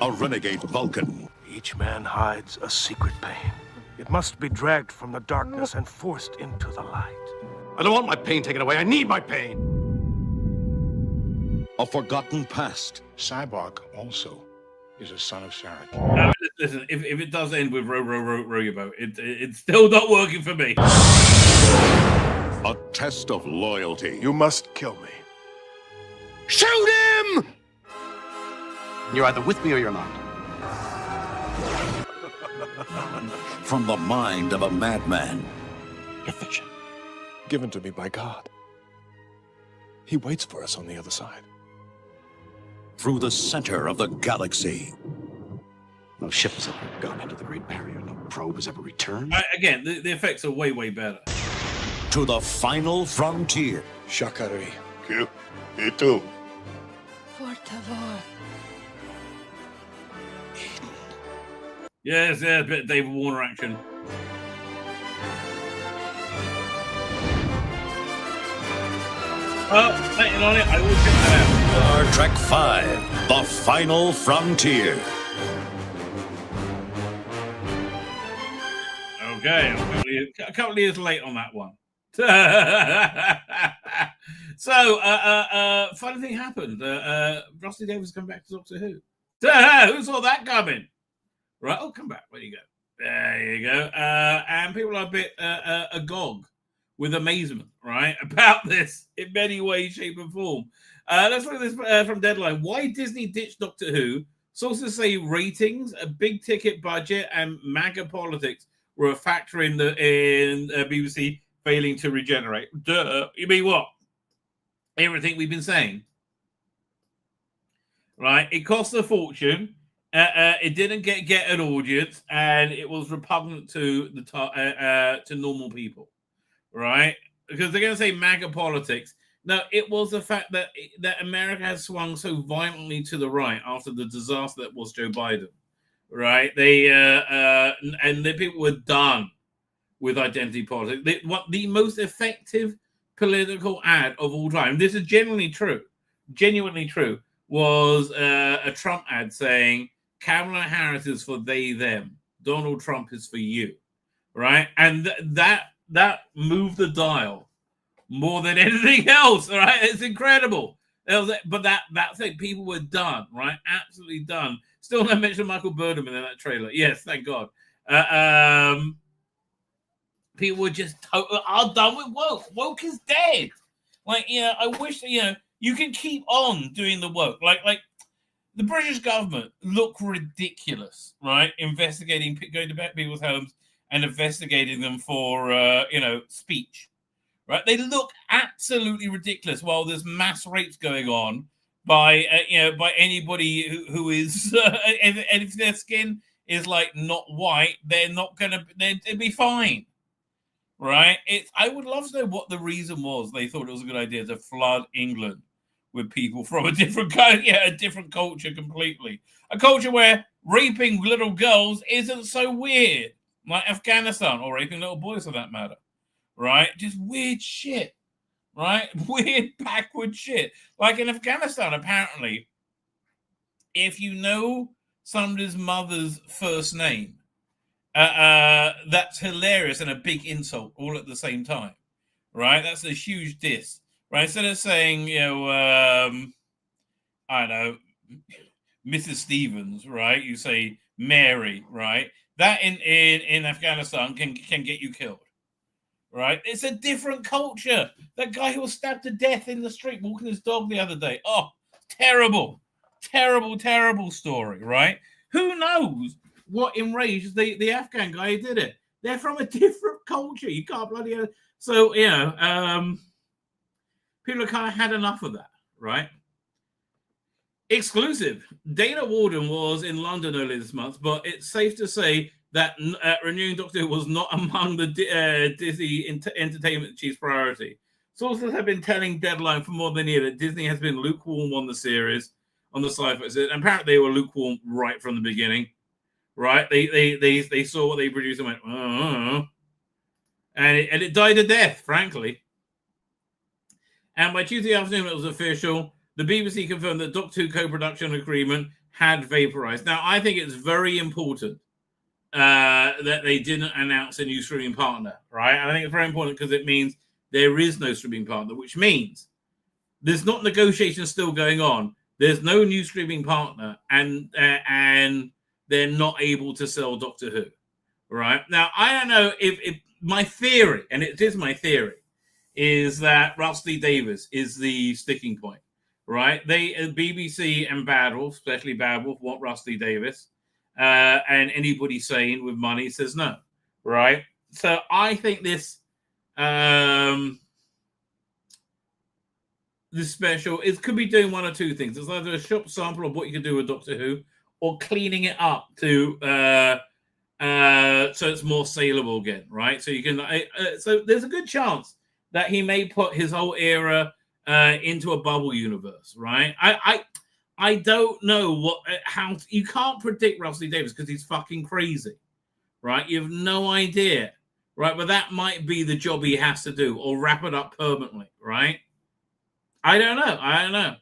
A renegade Vulcan. Each man hides a secret pain. It must be dragged from the darkness and forced into the light. I don't want my pain taken away. I need my pain. A forgotten past. Cyborg also is a son of Sarek. Listen, if it does end with row your boat, it's still not working for me. A test of loyalty. You must kill me. Shoot him! You're either with me or you're not. From the mind of a madman. Your vision, given to me by God. He waits for us on the other side. Through the center of the galaxy. No ship has ever gone into the Great Barrier. No probe has ever returned. Again, the effects are way better. To the final frontier. Shakari. Que y tú? Por favor. Yes, a bit of David Warner action. Oh, waiting on it. I will check that out. Star Trek V, The Final Frontier. Okay, a couple of years late on that one. So, funny thing happened. Rusty Davis come back to Doctor Who. Who saw that coming? Right, oh, come back. Where you go? There you go. And people are a bit agog with amazement, right, about this in many ways, shape, and form. Let's look at this from Deadline. Why Disney ditched Doctor Who? Sources say ratings, a big ticket budget, and MAGA politics were a factor in BBC failing to regenerate. Duh. You mean what? Everything we've been saying. Right? It cost a fortune. It didn't get an audience, and it was repugnant to to normal people. Right? Because they're going to say MAGA politics. No, it was the fact that America has swung so violently to the right after the disaster that was Joe Biden. Right? They and the people were done with identity politics. The most effective political ad of all time, this is genuinely true, was a Trump ad saying Kamala Harris is for they, them. Donald Trump is for you, right? And that moved the dial more than anything else, right? It's incredible. But that thing, people were done, right? Absolutely done. Still not mention Michael Birdman in that trailer. Yes, thank God. People were just are done with woke. Woke is dead. Like, I wish, you can keep on doing the woke. Like the British government look ridiculous, right? Investigating, going to people's homes and investigating them for, speech, right? They look absolutely ridiculous while there's mass rapes going on by anybody who is, and if their skin is like not white, they'd be fine. Right? I would love to know what the reason was. They thought it was a good idea to flood England with people from a different a different culture completely. A culture where raping little girls isn't so weird, like Afghanistan, or raping little boys for that matter. Right? Just weird shit. Right? Weird backward shit. Like in Afghanistan, apparently, if you know somebody's mother's first name, that's hilarious and a big insult all at the same time, right? That's a huge diss, right? Instead of saying, I don't know, Mrs. Stevens, right? You say Mary, right? That in Afghanistan can get you killed, right? It's a different culture. That guy who was stabbed to death in the street walking his dog the other day. Oh, terrible, terrible, terrible story, right? Who knows what enraged the Afghan guy who did it? They're from a different culture. You can't bloody... So, people have kind of had enough of that, right? Exclusive. Dana Warden was in London earlier this month, but it's safe to say that renewing Doctor Who was not among the Disney Entertainment Chief's priority. Sources have been telling Deadline for more than a year that Disney has been lukewarm on the series, on the sci-fi series. And apparently they were lukewarm right from the beginning. Right, they saw what they produced and went, and it died a death, frankly. And by Tuesday afternoon, it was official. The BBC confirmed that Doctor Who co-production agreement had vaporized. Now, I think it's very important that they didn't announce a new streaming partner, right? And I think it's very important because it means there is no streaming partner, which means there's not negotiations still going on. There's no new streaming partner, and they're not able to sell Doctor Who, right? Now, I don't know if my theory, and it is my theory, is that Rusty Davies is the sticking point, right? They, BBC and Bad Wolf, especially Bad Wolf, want Rusty Davies, and anybody sane with money says no, right? So I think this special, it could be doing one or two things. It's either a shop sample of what you can do with Doctor Who, or cleaning it up to so it's more saleable again, right? So you can. So there's a good chance that he may put his whole era into a bubble universe, right? I don't know how you can't predict Rusty Davies because he's fucking crazy, right? You have no idea, right? But that might be the job he has to do, or wrap it up permanently, right? I don't know.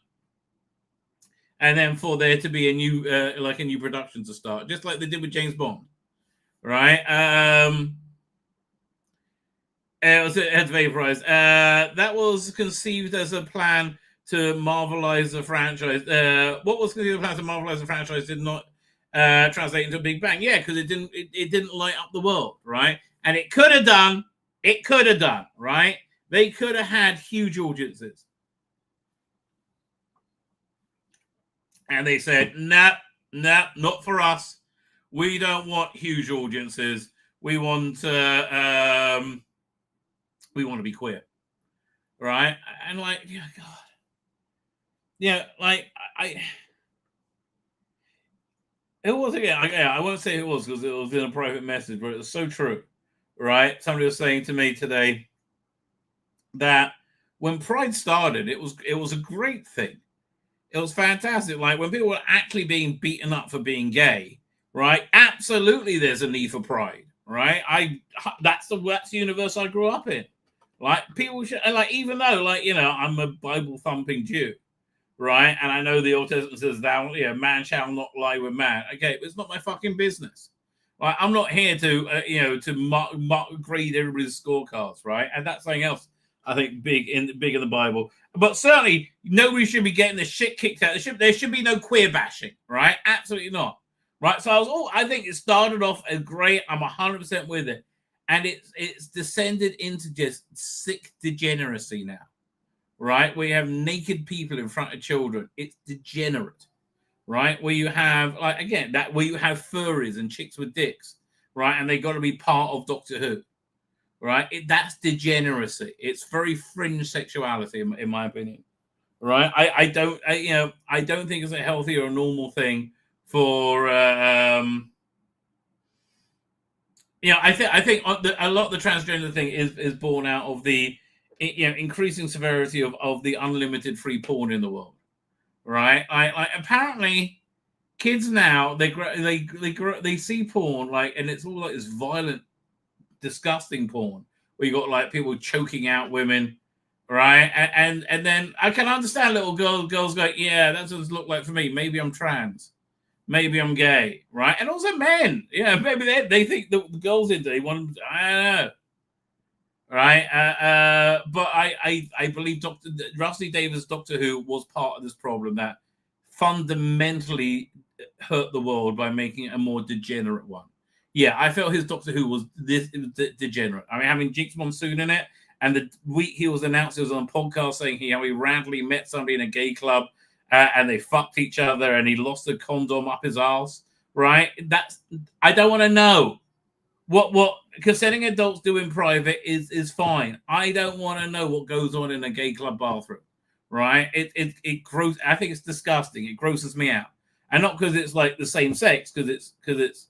And then for there to be a new, a new production to start, just like they did with James Bond, right? It was vaporized. That was conceived as a plan to marvelize the franchise. What was conceived as a plan to marvelize the franchise did not translate into a Big Bang. Yeah, because it didn't light up the world, right? And it could have done. It could have done, right? They could have had huge audiences. And they said, nah, not for us. We don't want huge audiences. We want to be queer, right? And like, yeah, God, yeah, like it was again. I won't say it was because it was in a private message, but it was so true, right? Somebody was saying to me today that when Pride started, it was a great thing. It was fantastic. Like when people were actually being beaten up for being gay, right? Absolutely, there's a need for pride, right? That's the universe I grew up in. Like people should, like, even though, like, I'm a Bible thumping Jew, right? And I know the Old Testament says, man shall not lie with man. Okay, but it's not my fucking business, Right? I'm not here to to grade everybody's scorecards, right? And that's something else I think big in the Bible. But certainly nobody should be getting the shit kicked out. There should be no queer bashing, right? Absolutely not. Right. So I think it started off as great. I'm 100% with it. And it's descended into just sick degeneracy now. Right? Where you have naked people in front of children. It's degenerate. Right? Where you have, where you have furries and chicks with dicks. Right? And they got to be part of Doctor Who. Right? That's degeneracy. It's very fringe sexuality, in my opinion. Right? I don't think it's a healthy or a normal thing for I think a lot of the transgender thing is born out of the increasing severity of the unlimited free porn in the world, right? Apparently kids now they see porn and it's all like this violent, disgusting porn where you got like people choking out women, right? And then I can understand little girls go, yeah, that's what it look like for me. Maybe I'm trans. Maybe I'm gay, right? And also men, maybe they think the girls into they want. I don't know, right? But I believe Rusty Davies' Doctor Who was part of this problem that fundamentally hurt the world by making it a more degenerate one. Yeah, I felt his Doctor Who was degenerate. I mean, having Jinx Monsoon in it, and the week he was announced, he was on a podcast saying he randomly met somebody in a gay club. And they fucked each other, and he lost a condom up his ass. Right? I don't want to know what consenting adults do in private is fine. I don't want to know what goes on in a gay club bathroom. Right? It gross. I think it's disgusting. It grosses me out, and not because it's like the same sex, because it's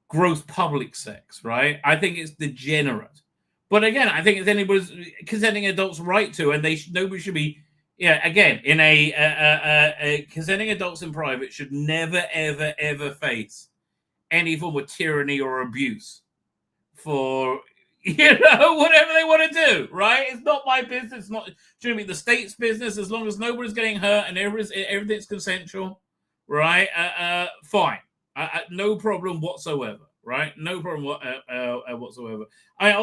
gross public sex. Right? I think it's degenerate. But again, I think it's anybody's consenting adults' right to, and nobody should be. Yeah, again, in a consenting adults in private should never, ever, ever face any form of tyranny or abuse for, whatever they want to do, right? It's not my business. It's not shouldn't be the state's business as long as nobody's getting hurt and everything's consensual, right? Fine. No problem whatsoever, right? No problem whatsoever. The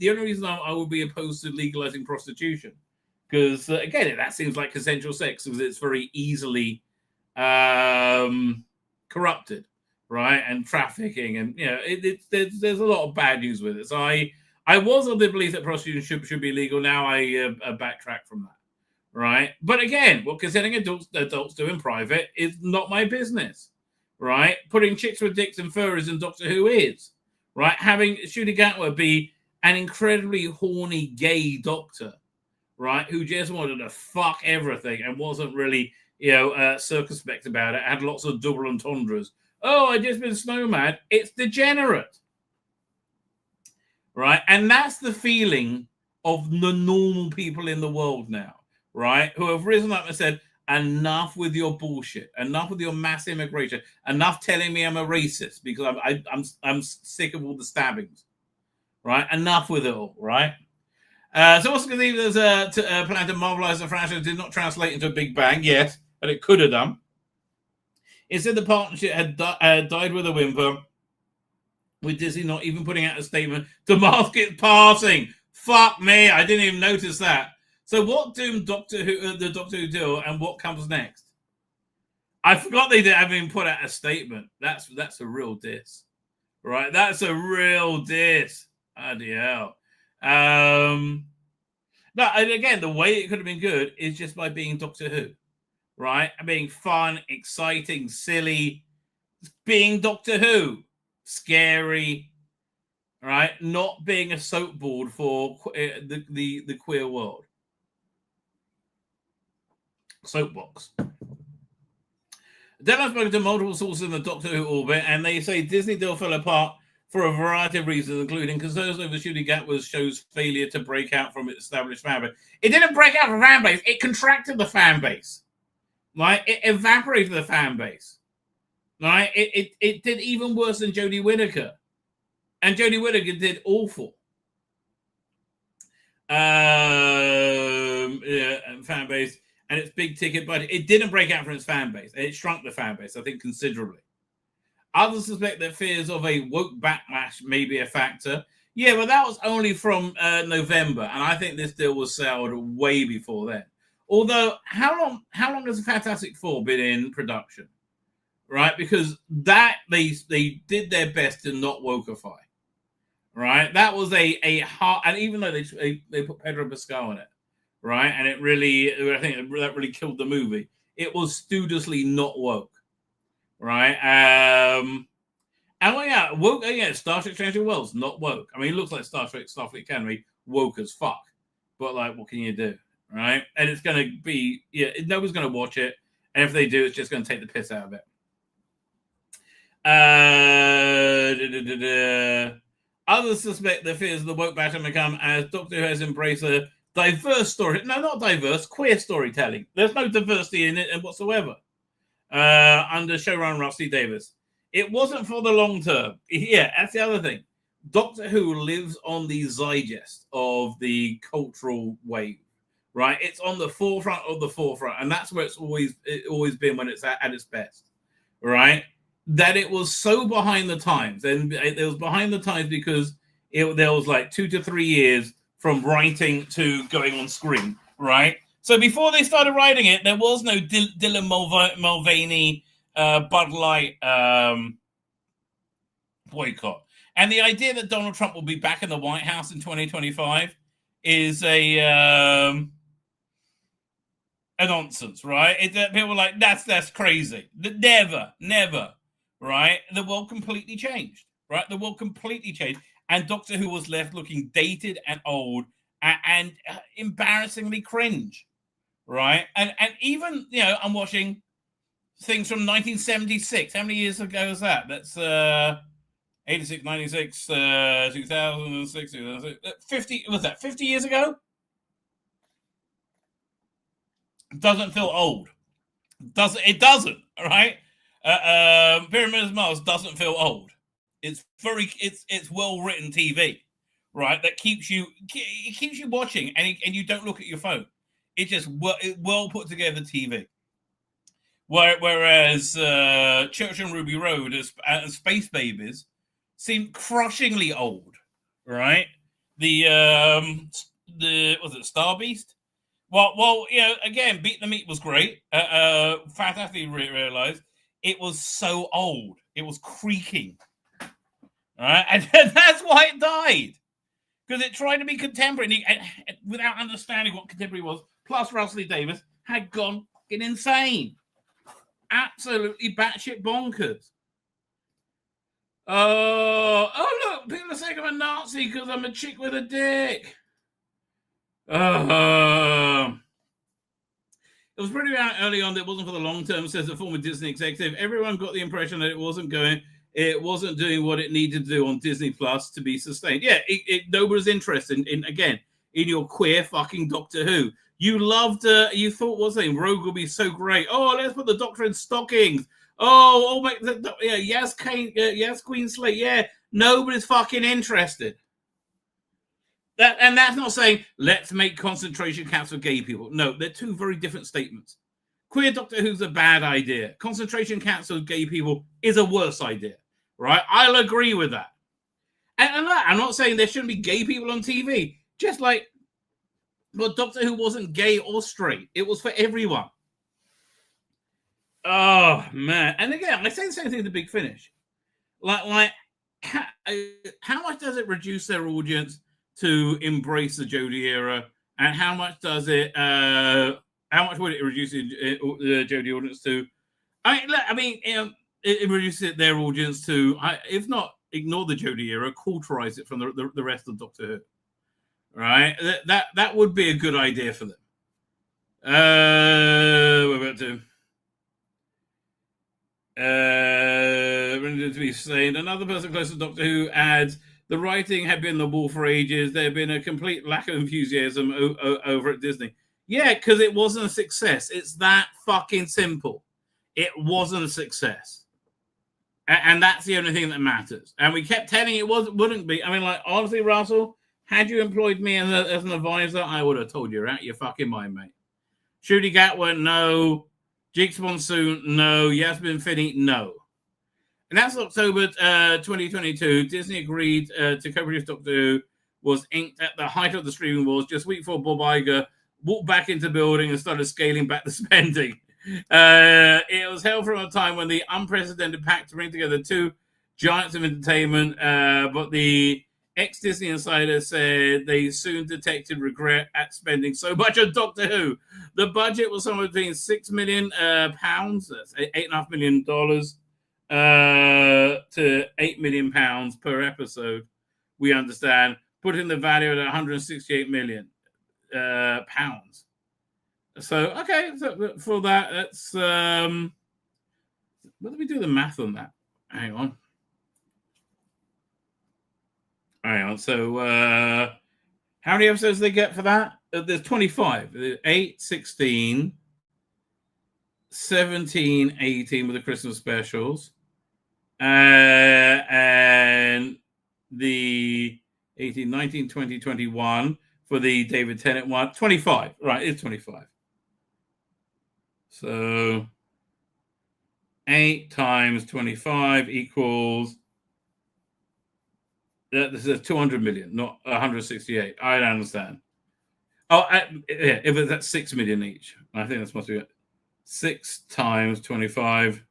only reason I would be opposed to legalizing prostitution. Because, again, that seems like consensual sex because it's very easily corrupted, right? And trafficking. And, there's a lot of bad news with it. So I was of the belief that prostitution should be legal. Now I backtrack from that, right? But, again, what consenting adults do in private is not my business, right? Putting chicks with dicks and furries in Doctor Who is, right? Having Ncuti Gatwa be an incredibly horny gay doctor, right, who just wanted to fuck everything and wasn't really, circumspect about it, had lots of double entendres. Oh, I just been snowmad. It's degenerate, right? And that's the feeling of the normal people in the world now, right, who have risen up and said, enough with your bullshit, enough with your mass immigration, enough telling me I'm a racist because I'm sick of all the stabbings, right? Enough with it all, right? So also believe there's a plan to marvelize the franchise did not translate into a big bang, yes, but it could have done. Instead, the partnership had died with a whimper, with Disney not even putting out a statement to mask its passing. Fuck me, I didn't even notice that. So what doomed the Doctor Who deal, and what comes next? I forgot they haven't even put out a statement. That's a real diss, right? That's a real diss. Bloody hell. No, and again, the way it could have been good is just by being Doctor Who, right? Being fun, exciting, silly, being Doctor Who, scary, right? Not being a soapboard for the queer world. Soapbox. Then I've spoken to multiple sources in the Doctor Who orbit, and they say Disney deal fell apart for a variety of reasons, including concerns over Ncuti Gatwa's show's failure to break out from its established fan base. It didn't break out from fan base. It contracted the fan base. Right? It evaporated the fan base. Right? It did even worse than Jodie Whittaker. And Jodie Whittaker did awful. Fan base. And its big ticket budget. It didn't break out from its fan base. It shrunk the fan base, I think, considerably. Others suspect that fears of a woke backlash may be a factor. Yeah, but that was only from November, and I think this deal was sailed way before then. Although, how long has the Fantastic Four been in production? Right, because that they did their best to not wokeify. Right, that was a hard, and even though they put Pedro Pascal in it, right, and it really, I think that really killed the movie. It was studiously not woke, right? And woke. Yeah, Star Trek: Strange New Worlds, not woke. I mean, it looks like Star Trek Starfleet Academy, woke as fuck. But like, what can you do, right? And it's going to be, nobody's going to watch it, and if they do, it's just going to take the piss out of it. Others suspect the fears of the woke battle become as Doctor Who has embraced a diverse story. No, not diverse, queer storytelling. There's no diversity in it whatsoever. Under showrunner Rusty Davis. It wasn't for the long term. Yeah, that's the other thing. Doctor Who lives on the zeitgeist of the cultural wave, right? It's on the forefront of the forefront, and that's where it's always been when it's at its best, right? That it was so behind the times, and it was behind the times because there was like 2 to 3 years from writing to going on screen, right? So before they started writing it, there was no Dylan Mulvaney, Bud Light boycott. And the idea that Donald Trump will be back in the White House in 2025 is a nonsense, right? People are like, that's crazy. Never. Right, the world completely changed. Right, the world completely changed, and Doctor Who was left looking dated and old and embarrassingly cringe. Right, and even I'm watching things from 1976. How many years ago is that? That's 86, 96, 2006, 50. Was that 50 years ago? Doesn't feel old. It doesn't. All right. Pyramid of Mars doesn't feel old. It's well written TV, right? That keeps you watching, and you don't look at your phone. It's just well put together TV. Whereas Church on Ruby Road as Space Babies seem crushingly old, right? Was it Star Beast? Well, again, Beat the Meat was great. Fantastically realized. It was so old. It was creaking. All right? And that's why it died. Because it tried to be contemporary and without understanding what contemporary was. Plus, Russell Davis had gone fucking insane. Absolutely batshit bonkers. Oh, look. People are saying I'm a Nazi because I'm a chick with a dick. It was pretty out early on that it wasn't for the long term, says the former Disney executive. Everyone got the impression that it wasn't doing what it needed to do on Disney Plus to be sustained. Yeah, nobody's interested in your queer fucking Doctor Who. You loved, you thought, what's name? Rogue will be so great. Oh, let's put the Doctor in stockings. Yes, Queen Slate. Yeah, nobody's fucking interested. And that's not saying let's make concentration camps for gay people. No, they're two very different statements. Queer Doctor Who's a bad idea. Concentration camps for gay people is a worse idea, right? I'll agree with that. And I'm not saying there shouldn't be gay people on TV. Just like, well, Doctor Who wasn't gay or straight. It was for everyone. Oh, man. And again, I say the same thing to Big Finish. Like how much does it reduce their audience to embrace the Jodie era, and how much does it? How much would it reduce the Jodie audience to? It reduces their audience to, if not ignore the Jodie era, cauterize it from the rest of Doctor Who. Right, that would be a good idea for them. We're about to. To be saying another person close to Doctor Who adds. The writing had been the wall for ages. There had been a complete lack of enthusiasm over at Disney. Yeah, because it wasn't a success. It's that fucking simple. It wasn't a success. And that's the only thing that matters. And we kept telling it wouldn't be. I mean, like, honestly, Russell, had you employed me as an advisor, I would have told you, you're out your fucking mind, mate. Shruti Gatwa, no. Jigs Monsoon, no. Yasmin Finney, no. And that's October 2022. Disney agreed to co-produce Doctor Who was inked at the height of the streaming wars, just a week before Bob Iger walked back into the building and started scaling back the spending. It was held from a time when the unprecedented pact to bring together two giants of entertainment, but the ex-Disney insider said they soon detected regret at spending so much on Doctor Who. The budget was somewhere between £6 million, that's $8.5 million, to £8 million per episode, we understand, putting the value at £168 million pounds. So, okay, so for that, that's what do we do the math on that? Hang on. So, how many episodes do they get for that? There's 25. 8, 16, 17, 18 with the Christmas specials. And the 18, 19, 20, 21 for the David Tennant one. 25. Right, it's 25. So 8 times 25 equals... This is 200 million, not 168. I don't understand. Oh, if that's 6 million each, I think that's must be 6 times 25.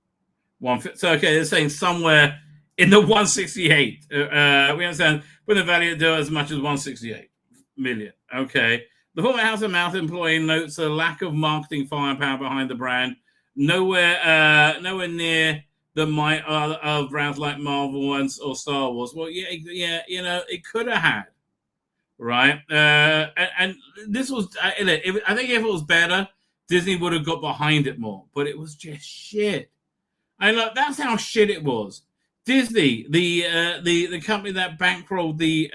So okay, they're saying somewhere in the 168. We understand. Put the value to as much as 168 million. Okay. The former House of Mouth employee notes a lack of marketing firepower behind the brand. Nowhere near the might of brands like Marvel or Star Wars. Well, yeah, you know, it could have had, right? And this was, I think if it was better, Disney would have got behind it more. But it was just shit. And look, that's how shit it was. Disney, the company that bankrolled the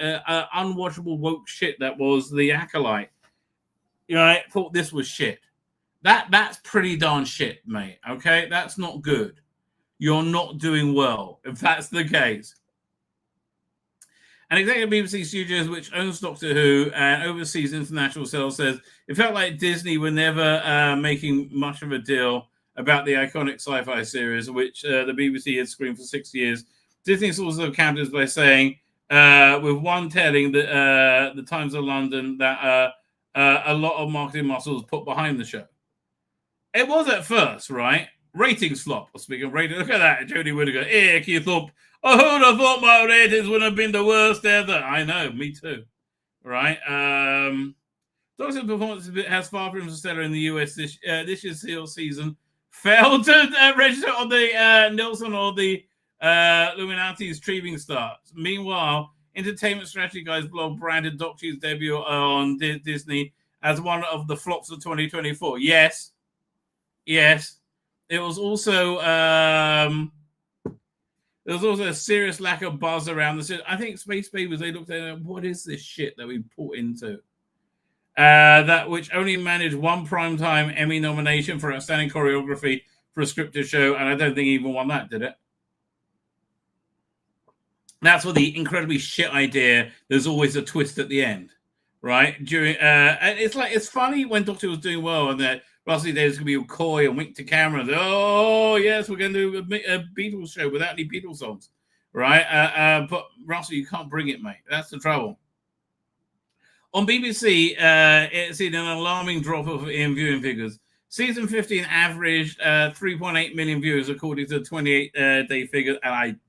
unwatchable woke shit that was The Acolyte, you know, I thought this was shit. That's pretty darn shit, mate. Okay, that's not good. You're not doing well if that's the case. An executive BBC Studios, which owns Doctor Who and oversees international sales, says it felt like Disney were never making much of a deal about the iconic sci-fi series, which the BBC had screened for 6 years. Disney also counters by saying, with one telling the Times of London that a lot of marketing muscles put behind the show. It was at first, right? Ratings flop. Speaking of ratings, look at that. Jodie Whittaker. Ick, you thought, oh, who'd have thought my ratings would have been the worst ever? I know, me too. Right? Doctor's performance has far from stellar in the US this year's season. Failed to register on the Nielsen or the Illuminati's streaming starts. Meanwhile, Entertainment Strategy Guys blog branded Doctor Who's debut on Disney as one of the flops of 2024. Yes. It was also there was also a serious lack of buzz around the series. I think Space Babies, they looked at it, what is this shit that we put into? That which only managed one primetime Emmy nomination for outstanding choreography for a scripted show, and I don't think even won that, did it? That's for the incredibly shit idea. There's always a twist at the end, right? And it's funny when Doctor was doing well, and that Russell Davies going to be coy and wink to camera. And, oh, yes, we're going to do a Beatles show without any Beatles songs, right? But Russell, you can't bring it, mate. That's the trouble. On BBC, it's seen an alarming drop in viewing figures. Season 15 averaged 3.8 million viewers, according to the 28-day figure, and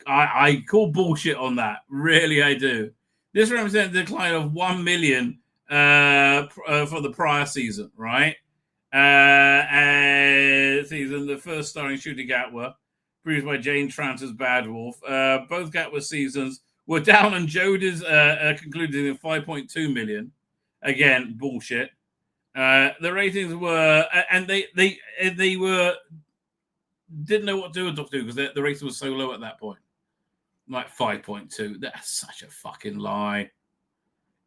I call bullshit on that. Really, I do. This represents a decline of 1 million for the prior season, right? Season, the first starring Shooty Gatwa, produced by Jane Tranter's Bad Wolf. Both Gatwa seasons were down, and Jodie's concluded in 5.2 million. Again, bullshit. The ratings were, and they were didn't know what to do with Doctor Who because the rating was so low at that point. Like 5.2. That's such a fucking lie.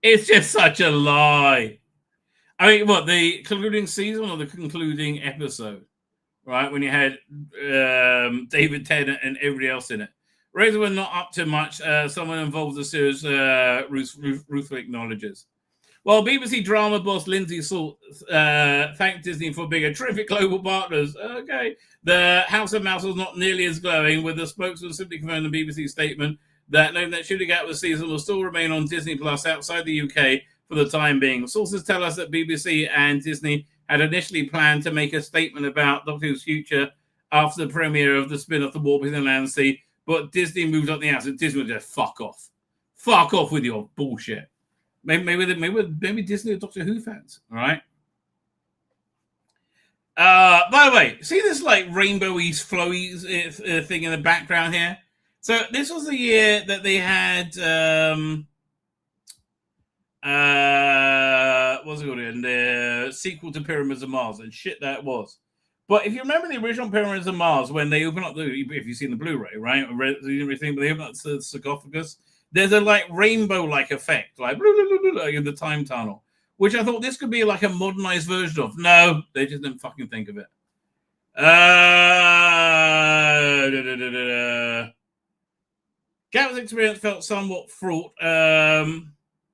It's just such a lie. I mean, what, the concluding season or the concluding episode? Right, when you had David Tennant and everybody else in it. Ratings were not up to much. Someone involved in the series, Ruth acknowledges. Well, BBC drama boss Lindsay Salt thanked Disney for being a terrific global partners. Okay. The House of Mouse was not nearly as glowing, with the spokesman simply confirming the BBC statement that knowing that Shooting Out the season will still remain on Disney Plus outside the UK for the time being. Sources tell us that BBC and Disney had initially planned to make a statement about Doctor Who's future after the premiere of the spin-off The War Between the Land and Sea, but Disney moved up the house, and Disney was just fuck off. Fuck off with your bullshit. Maybe Disney are Doctor Who fans, all right? By the way, see this like rainbowy, flowy thing in the background here? So this was the year that they had what's it called? The sequel to Pyramids of Mars, and shit that was. But if you remember the original Pyramids of Mars, when they open up if you've seen the Blu-ray, right, or everything, but they open up the sarcophagus, there's a like rainbow-like effect, like in the time tunnel, which I thought this could be like a modernized version of. No, they just didn't fucking think of it. Gatwa's experience felt somewhat fraught.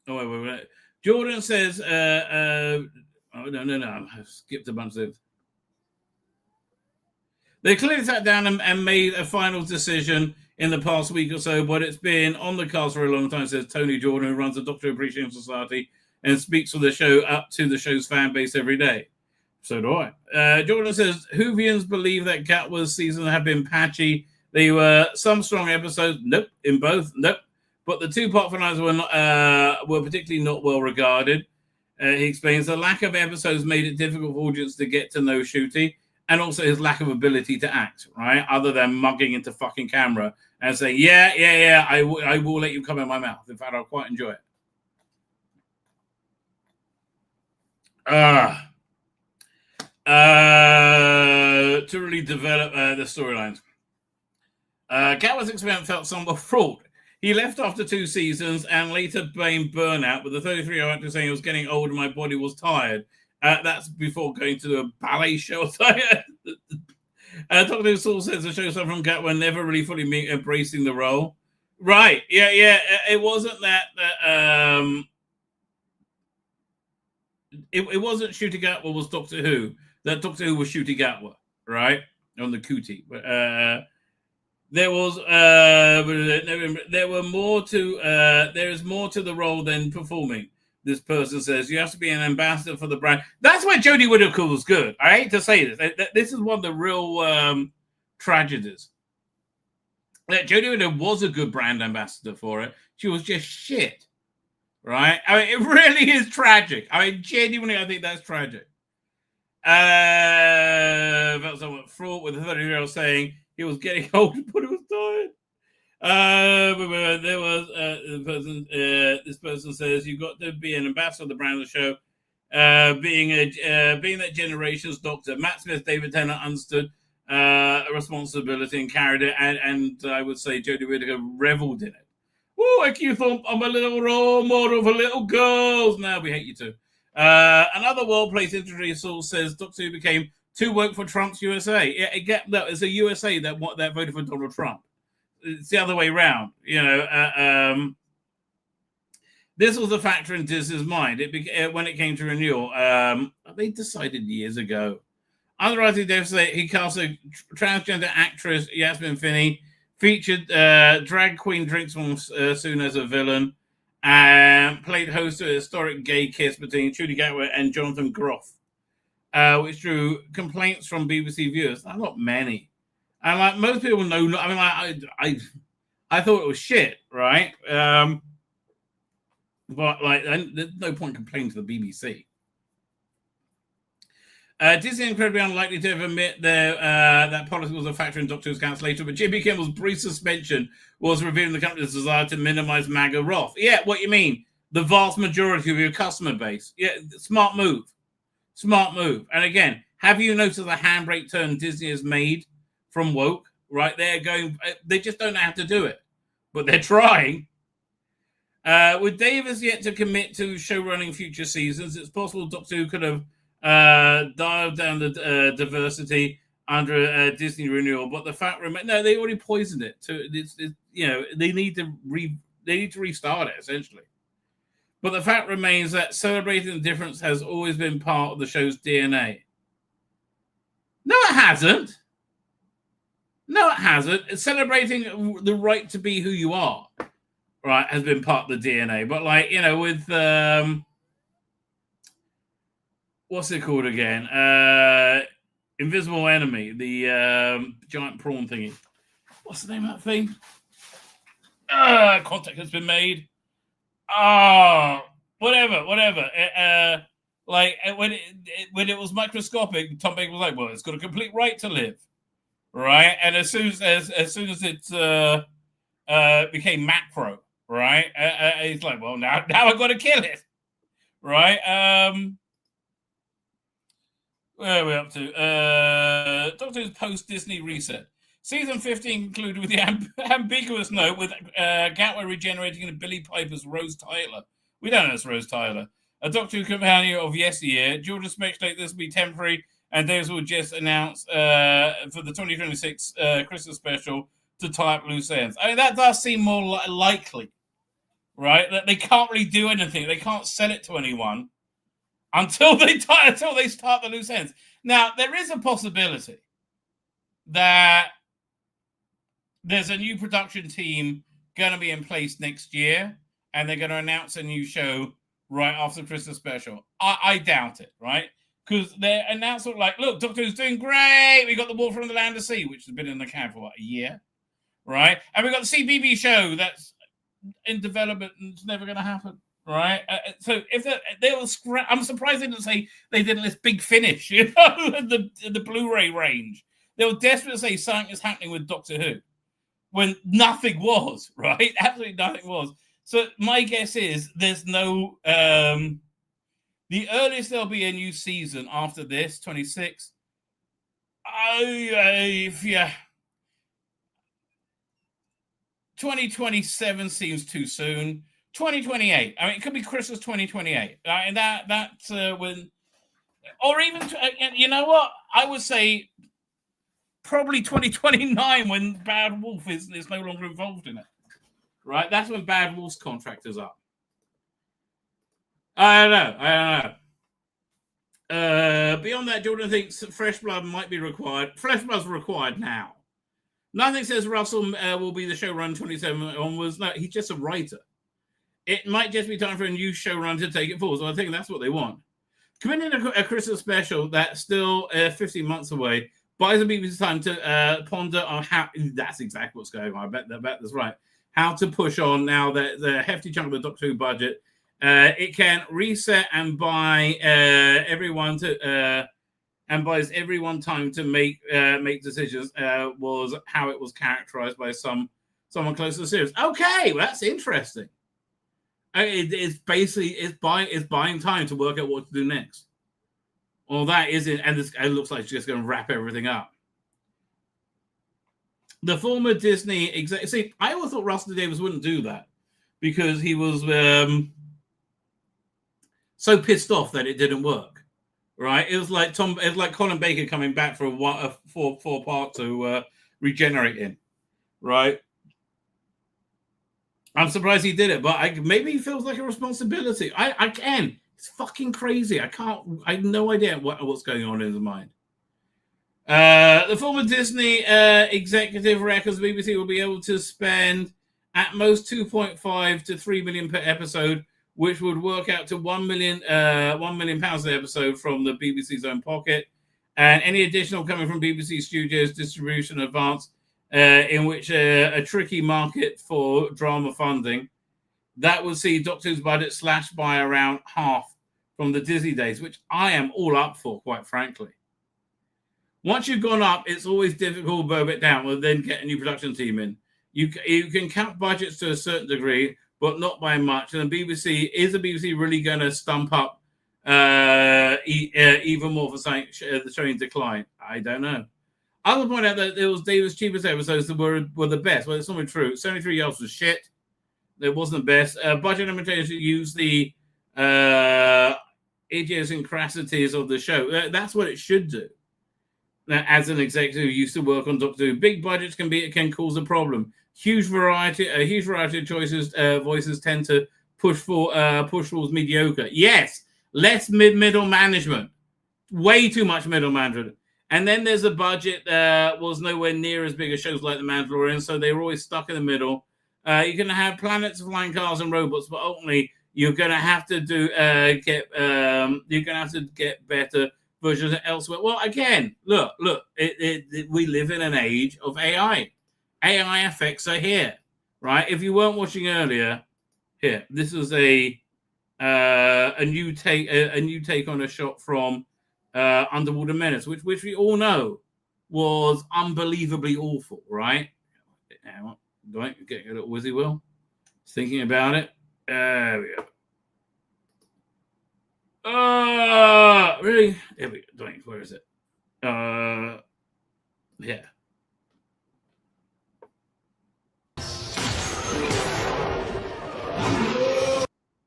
Wait. Jordan says, no, I skipped a bunch of. They clearly sat down and made a final decision in the past week or so, but it's been on the cards for a long time, says Tony Jordan, who runs the Doctor Appreciation Society and speaks for the show up to the show's fan base every day. So do I. Jordan says, Whovians believe that Gatwa's season have been patchy. There were some strong episodes. Nope. In both. Nope. But the two-part finales were particularly not well regarded. He explains the lack of episodes made it difficult for audience to get to know Shooty, and also his lack of ability to act, right? Other than mugging into fucking camera and saying, yeah, I will let you come in my mouth. In fact, I'll quite enjoy it. To really develop the storylines. Gatwa's experiment felt somewhat fraught. He left after 2 seasons and later blamed burnout, with the 33-year-old actor saying he was getting old and my body was tired. That's before going to a ballet show. Dr. Saul says the show suffered from Gatwa never really fully embracing the role. Right. Yeah. It wasn't that it wasn't Shooty Gatwa was Doctor Who. That Doctor Who was Shooty Gatwa, right? On the cootie. There was there is more to the role than performing. This person says you have to be an ambassador for the brand. That's why Jodie Whittaker was good. I hate to say this. This is one of the real tragedies. Jodie Whittaker was a good brand ambassador for it. She was just shit, right? I mean, it really is tragic. I mean, genuinely, I think that's tragic. Felt somewhat fraught with the 30-year-old saying he was getting old, but he was tired. There was this person says you've got to be an ambassador of the brand of the show. Being that generation's Doctor, Matt Smith, David Tennant understood responsibility and carried it, and I would say Jodie Whittaker reveled in it. Oh, like you thought I'm a little role model for little girls. Now we hate you too. Another well-placed interview source says Doctor Who became too woke for Trump's USA. It's a USA that voted for Donald Trump. It's the other way around, you know. This was a factor in Disney's mind. When it came to renewal, they decided years ago. Otherwise, he cast a transgender actress, Yasmin Finney, featured drag queen Drinks from Soon as a villain, and played host to a historic gay kiss between Shooty Gatwa and Jonathan Groff, which drew complaints from BBC viewers. Not many. And like most people know, I mean, I thought it was shit, right? But like, there's no point complaining to the BBC. Disney incredibly unlikely to ever admit that politics was a factor in Doctor Who's cancellation, but Jimmy Kimmel's brief suspension was revealing the company's desire to minimize MAGA wrath. Yeah, what you mean? The vast majority of your customer base. Yeah, smart move. Smart move. And again, have you noticed the handbrake turn Disney has made from woke? Right, they just don't know how to do it, but they're trying. With Davis yet to commit to showrunning future seasons, it's possible Doctor Who could have dialed down the diversity under a Disney renewal, but the fact remains, no, they already poisoned it. So they need to restart it essentially. But the fact remains that celebrating the difference has always been part of the show's DNA. No, it hasn't. No, it hasn't. Celebrating the right to be who you are, right, has been part of the DNA. But, like, you know, with what's it called again? Invisible Enemy, the giant prawn thingy. What's the name of that thing? Contact has been made. Whatever. Like when it was microscopic, Tom Baker was like, "Well, it's got a complete right to live." Right, and as soon as it became macro, right, it's like, well, now I've got to kill it, right? Where are we up to? Doctor Who's post-Disney reset. Season 15 concluded with the ambiguous note with Gatway regenerating into Billy Piper's Rose Tyler. We don't know it's Rose Tyler. A Doctor Who companion of yesteryear. George will speculate this will be temporary, and Davis will just announce for the 2026 Christmas special to tie up loose ends. I mean, that does seem more likely, right? That they can't really do anything. They can't sell it to anyone until they start the loose ends. Now, there is a possibility that there's a new production team going to be in place next year, and they're going to announce a new show right after the Christmas special. I doubt it, right? Because they're announcing, like, look, Doctor Who's doing great. We got The Wolf from the Land of Sea, which has been in the can for, a year, right? And we got the CBB show that's in development and it's never going to happen, right? So if they will I'm surprised they didn't say they did this big finish, you know, the Blu-ray range. They were desperate to say something is happening with Doctor Who when nothing was, right? Absolutely nothing was. So my guess is there's no... the earliest there'll be a new season after this, 26. 2027 seems too soon. 2028. I mean, it could be Christmas 2028. And that's when, or even, you know what? I would say probably 2029 when Bad Wolf is no longer involved in it. Right? That's when Bad Wolf's contract is up. I don't know. Beyond that, Jordan thinks fresh blood might be required. Fresh blood's required now. Nothing says Russell will be the showrunner 27 onwards. No, he's just a writer. It might just be time for a new showrunner to take it forward. So I think that's what they want. Committing a Christmas special that's still 15 months away buys the BBC time to ponder on how. That's exactly what's going on. I bet that's right. How to push on now that the hefty chunk of the Doctor Who budget. It can reset and buy everyone to and buys everyone time to make decisions. Was how it was characterized by someone close to the series. Okay, well, that's interesting. It's basically buying time to work out what to do next. Well, that isn't, and it looks like it's just going to wrap everything up. The former Disney exec. See, I always thought Russell Davies wouldn't do that because he was so pissed off that it didn't work. Right? It was like Colin Baker coming back for a four part to regenerate in. Right? I'm surprised he did it, but maybe he feels like a responsibility. I can. It's fucking crazy. I have no idea what's going on in his mind. The former Disney executive reckons BBC will be able to spend at most 2.5 to 3 million per episode, which would work out to £1 million pounds an episode from the BBC's own pocket, and any additional coming from BBC Studios distribution advance, in which a tricky market for drama funding, that would see Doctor Who's budget slashed by around half from the Disney days, which I am all up for, quite frankly. Once you've gone up, it's always difficult to burn it down, well, then get a new production team in. You can cap budgets to a certain degree, but not by much. And the BBC really going to stump up even more for showing decline? I don't know. I would point out that it was David's cheapest episodes that were the best. Well, it's not true. 73 Yards was shit. It wasn't the best. Budget limitations use the idiosyncrasies of the show. That's what it should do. Now, as an executive who used to work on Doctor Who, big budgets can cause a problem. Huge variety of choices, voices tend to push towards mediocre. Yes, less middle management, way too much middle management. And then there's a budget that was nowhere near as big as shows like The Mandalorian, so they were always stuck in the middle. You're going to have planets, flying cars, and robots, but ultimately you're going to have to get better versions elsewhere. Well, again, look, we live in an age of AI. AI effects are here, right? If you weren't watching earlier, here, this is a new take on a shot from Underwater Menace, which we all know was unbelievably awful, right? Don't get a little Wizzy Will. Thinking about it. There we go. Really? Here we go. Where is it? Yeah.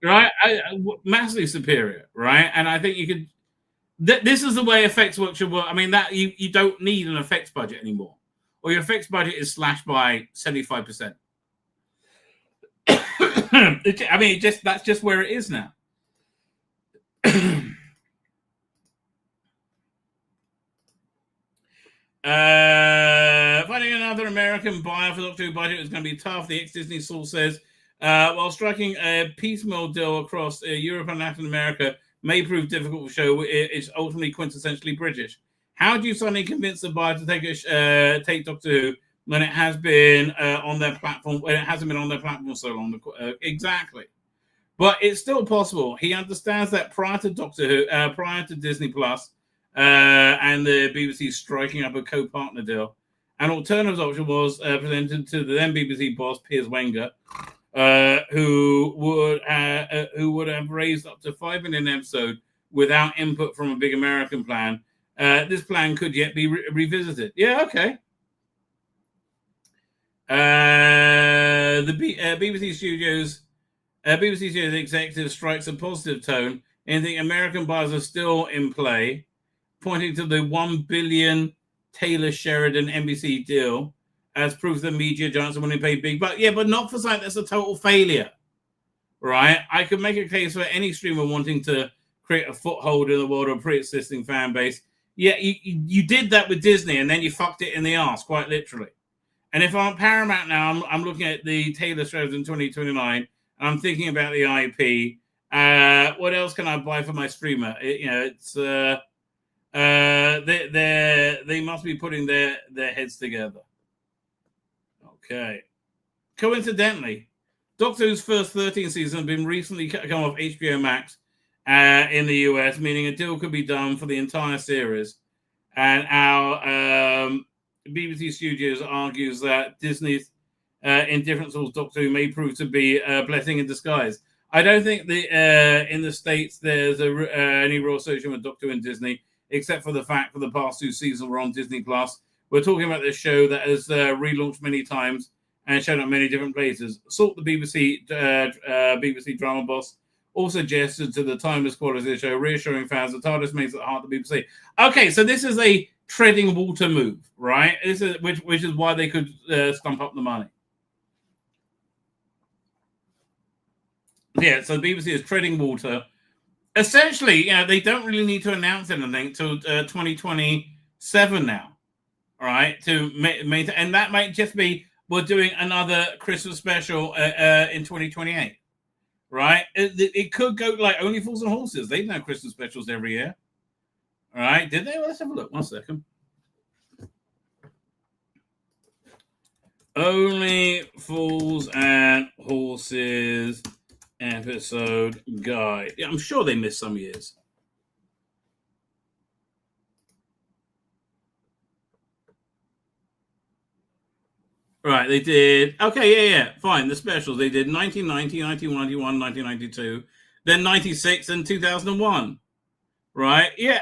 Right? Massively superior, right? And I think you could. This is the way effects work should work. I mean, that you don't need an effects budget anymore, or your effects budget is slashed by 75%. I mean, that's just where it is now. Finding another American buyer for the Doctor Who budget is going to be tough. The ex-Disney source says, while striking a piecemeal deal across Europe and Latin America may prove difficult to show, it's ultimately quintessentially British. How do you suddenly convince the buyer to take Doctor Who when it has been on their platform? When it hasn't been on their platform so long? Exactly, but it's still possible. He understands that prior to Doctor Who, prior to Disney Plus and the BBC striking up a co-partner deal, an alternative option was presented to the then BBC boss Piers Wenger, who would have raised up to $5 million an episode without input from a big American plan. This plan could yet be revisited. Yeah, okay. The BBC Studios executive strikes a positive tone and the American buyers are still in play, pointing to the $1 billion Taylor Sheridan NBC deal as proof that media giants are willing to pay big. But yeah, but not for something that's a total failure, right? I could make a case for any streamer wanting to create a foothold in the world of a pre-existing fan base. Yeah, you did that with Disney, and then you fucked it in the arse, quite literally. And if I'm Paramount now, I'm looking at the Taylor Sheridan 2029, and I'm thinking about the IP. What else can I buy for my streamer? It's they must be putting their heads together. Okay. Coincidentally, Doctor Who's first 13 season have been recently come off HBO Max in the US, meaning a deal could be done for the entire series. And our BBC Studios argues that Disney's indifference towards Doctor Who may prove to be a blessing in disguise. I don't think in the States there's any real association with Doctor Who and Disney, except for the fact for the past 2 seasons we're on Disney Plus. We're talking about this show that has relaunched many times and shown up many different places. Salt the BBC drama boss also gestured to the timeless quality of the show, reassuring fans that TARDIS remains at the heart of the BBC. Okay, so this is a treading water move, right? This is which is why they could stump up the money. Yeah, so the BBC is treading water. Essentially, they don't really need to announce anything till 2027 now. All right, to maintain, and that might just be we're doing another Christmas special in 2028, right? It could go like Only Fools and Horses. They've done Christmas specials every year. All right, did they? Well, let's have a look. 1 second. Only Fools and Horses episode guide. Yeah, I'm sure they missed some years. Right, they did. Okay, yeah, fine. The specials. They did 1990, 1991, 1992, then 96 and 2001. Right? Yeah,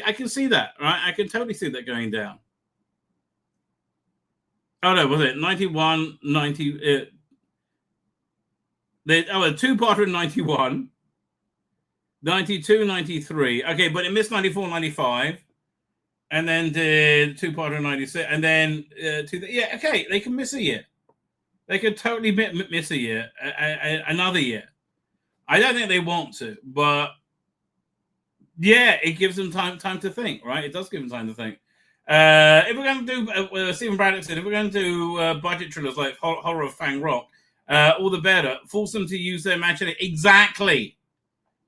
I can see that. Right? I can totally see that going down. Oh, no, was it 91, 90? A two-parter in 91, 92, 93. Okay, but it missed 94, 95. And then did two-parter 96, and then they can miss a year. They could totally miss a year, another year. I don't think they want to, but yeah, it gives them time to think, right? It does give them time to think. If we're going to do, Stephen Braddock said, if we're going to do budget thrillers like Horror of Fang Rock, all the better. Force them to use their imagination. Exactly.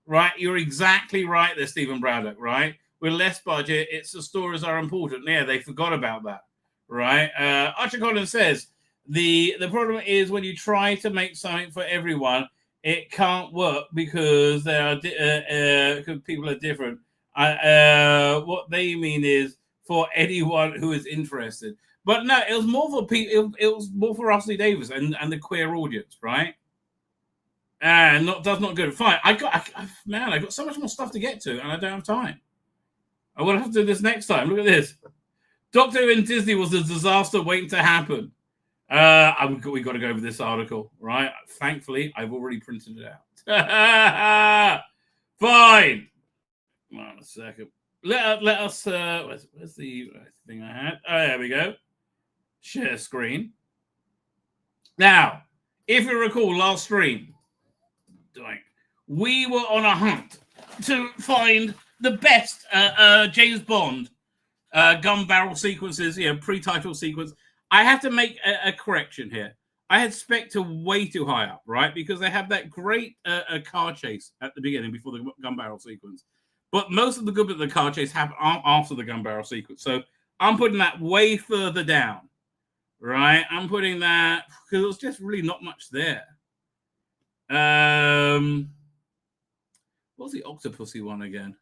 Right? You're exactly right there, Stephen Braddock, right? With less budget, it's the stories are important. Yeah, they forgot about that, right? Archer Collins says, the problem is when you try to make something for everyone, it can't work because there are people are different. What they mean is for anyone who is interested. But no, it was more for people. It was more for Rusty Davis and the queer audience, right? And that's not good. Fine. I got so much more stuff to get to, and I don't have time. I will have to do this next time. Look at this. Doctor Who in Disney was a disaster waiting to happen. We got to go over this article, right? Thankfully, I've already printed it out. Fine. Come on a second. Let us. Where's the thing I had? Oh, there we go. Share screen. Now, if you recall last stream, we were on a hunt to find the best James Bond gun barrel sequences, pre-title sequence. I have to make a correction here. I had Spectre way too high up, right? Because they have that great car chase at the beginning before the gun barrel sequence. But most of the good bit of the car chase happen after the gun barrel sequence. So I'm putting that way further down, right? I'm putting that because there's just really not much there. What's the Octopussy one again?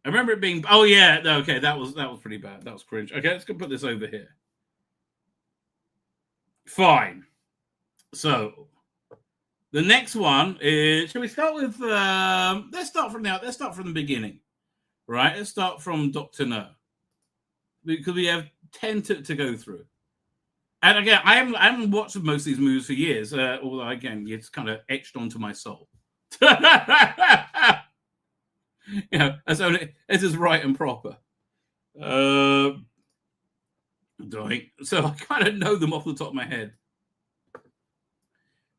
I remember it being. Oh yeah, okay, that was pretty bad. That was cringe. Okay, let's go put this over here. Fine. So the next one is. Shall we start with? Let's start from now. Let's start from the beginning, right? Let's start from Dr. No, because we have 10 to go through. And again, I haven't watched most of these movies for years. Although again, it's kind of etched onto my soul. As is right and proper. So I kind of know them off the top of my head.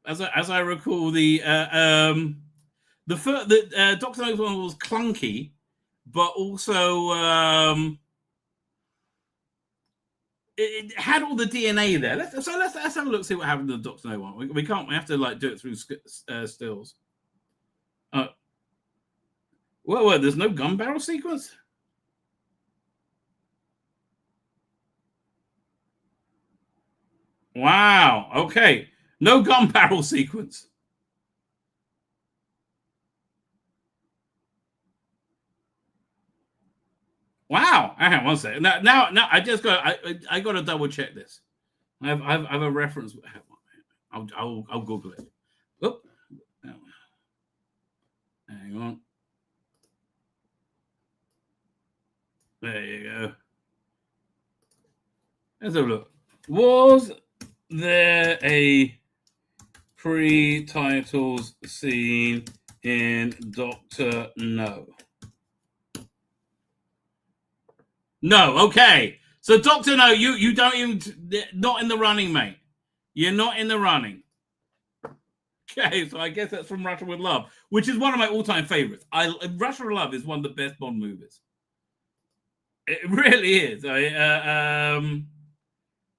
As I recall, the Doctor No one was clunky, but also it had all the DNA there. Let's have a look, see what happened to the Doctor No one. We can't. We have to do it through stills. Well, there's no gun barrel sequence? Wow. Okay. No gun barrel sequence. Wow. Hang on one second. Now I just got I got to double check this. I have a reference. I'll Google it. Oop. Hang on. There you go. Let's have a look. Was there a pre-titles scene in Doctor No? No. Okay. So Doctor No, you don't even not in the running, mate. You're not in the running. Okay, so I guess that's from Russia with Love, which is one of my all-time favorites. Russia with Love is one of the best Bond movies. It really is.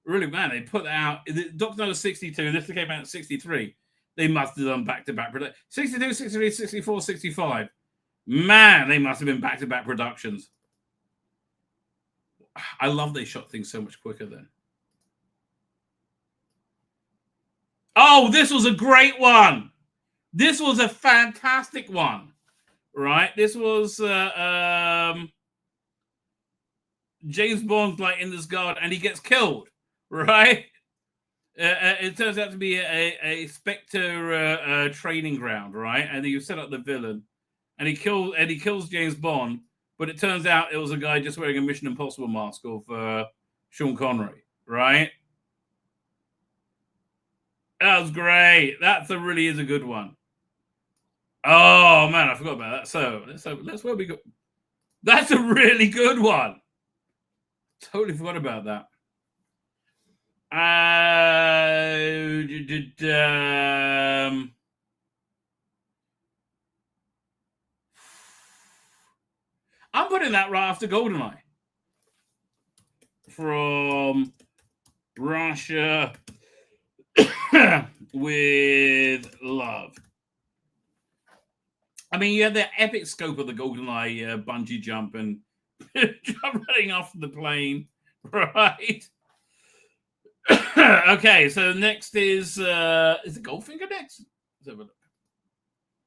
Really, man, they put that out. Doctor No 62. This came out in 63. They must have done back-to-back production. 62, 63, 64, 65. Man, they must have been back-to-back productions. I love they shot things so much quicker then. Oh, this was a great one. This was a fantastic one. Right? This was James Bond's like in this guard and he gets killed. Right? It turns out to be a Spectre training ground, right? And you set up the villain, and he kills James Bond. But it turns out it was a guy just wearing a Mission Impossible mask of Sean Connery, right? That was great. That really is a good one. Oh man, I forgot about that. So that's where we go. That's a really good one. Totally forgot about that. I'm putting that right after GoldenEye. From Russia with Love. I mean, you had the epic scope of the GoldenEye bungee jump and running off the plane, right? Okay, so next is it Goldfinger next? Let's have a look.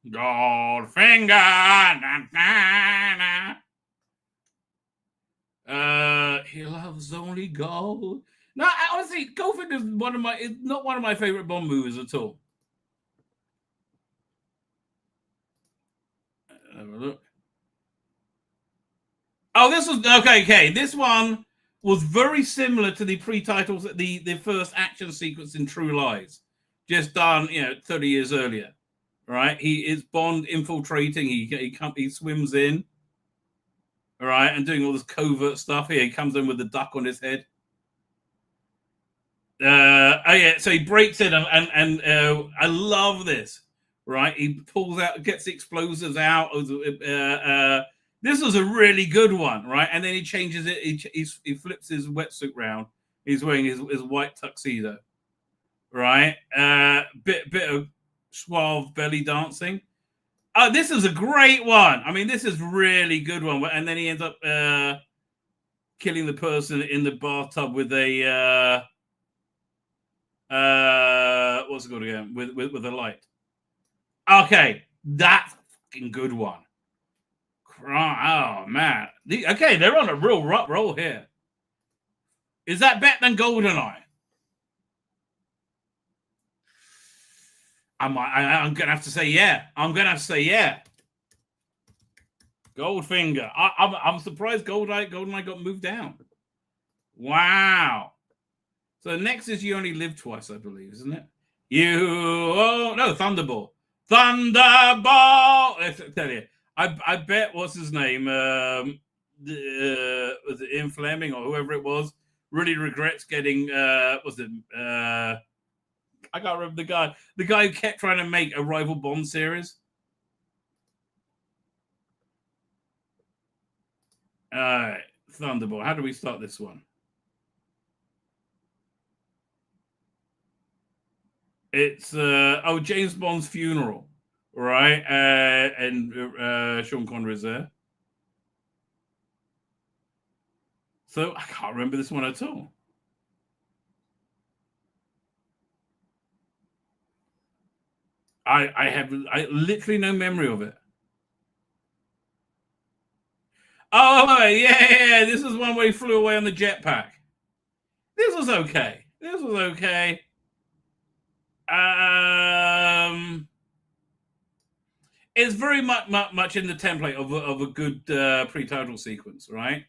Goldfinger. He loves only gold. No, honestly, Goldfinger is not one of my favorite Bond movies at all. Have a look. Oh, this was okay. This one was very similar to the pre-titles, the first action sequence in True Lies, just done 30 years earlier, right? He is Bond infiltrating. He swims in, all right, and doing all this covert stuff. Here he comes in with the duck on his head. So he breaks in and I love this. Right, he pulls out, gets the explosives out. This was a really good one, right? And then he changes it. He flips his wetsuit round. He's wearing his white tuxedo, right? Bit of suave belly dancing. Oh, this is a great one. I mean, this is really good one. And then he ends up killing the person in the bathtub with a what's it called again? With a light. Okay, that's a fucking good one. Oh, man. Okay, they're on a real roll here. Is that better than GoldenEye? I'm going to have to say yeah. Goldfinger. I'm surprised GoldenEye got moved down. Wow. So next is You Only Live Twice, I believe, isn't it? Thunderball. Thunderball. I tell you, I bet what's his name, was it Ian Fleming or whoever it was, really regrets getting I can't remember the guy who kept trying to make a rival Bond series. All right, Thunderball. How do we start this one? It's James Bond's funeral, right? And Sean Connery is there. So I can't remember this one at all. I have literally no memory of it. Oh yeah. This is one where he flew away on the jetpack. This was okay. It's very much in the template of a good pre-title sequence, right?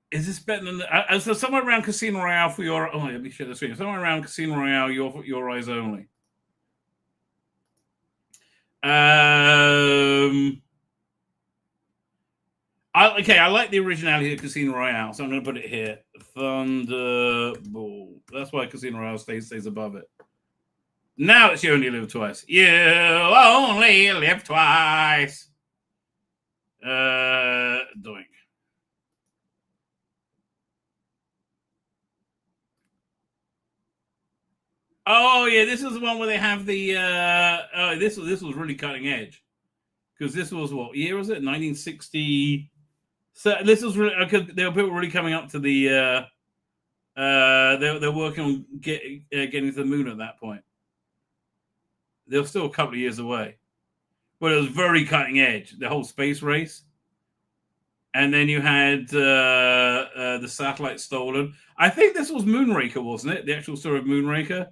Is this better than so somewhere around Casino Royale for your? Oh, let me share the screen. Somewhere around Casino Royale, your eyes only. I like the originality of Casino Royale, so I'm going to put it here. Thunderball. That's why Casino Royale stays above it. Now it's You Only Live Twice. You only live twice. Doink. Oh yeah, this is the one where they have the. This was really cutting edge, because this was what year was it? 1960. So this was really because there were people really coming up to the. They're working on getting to the moon at that point. They were still a couple of years away, but it was very cutting edge. The whole space race, and then you had the satellite stolen. I think this was Moonraker, wasn't it? The actual story of Moonraker.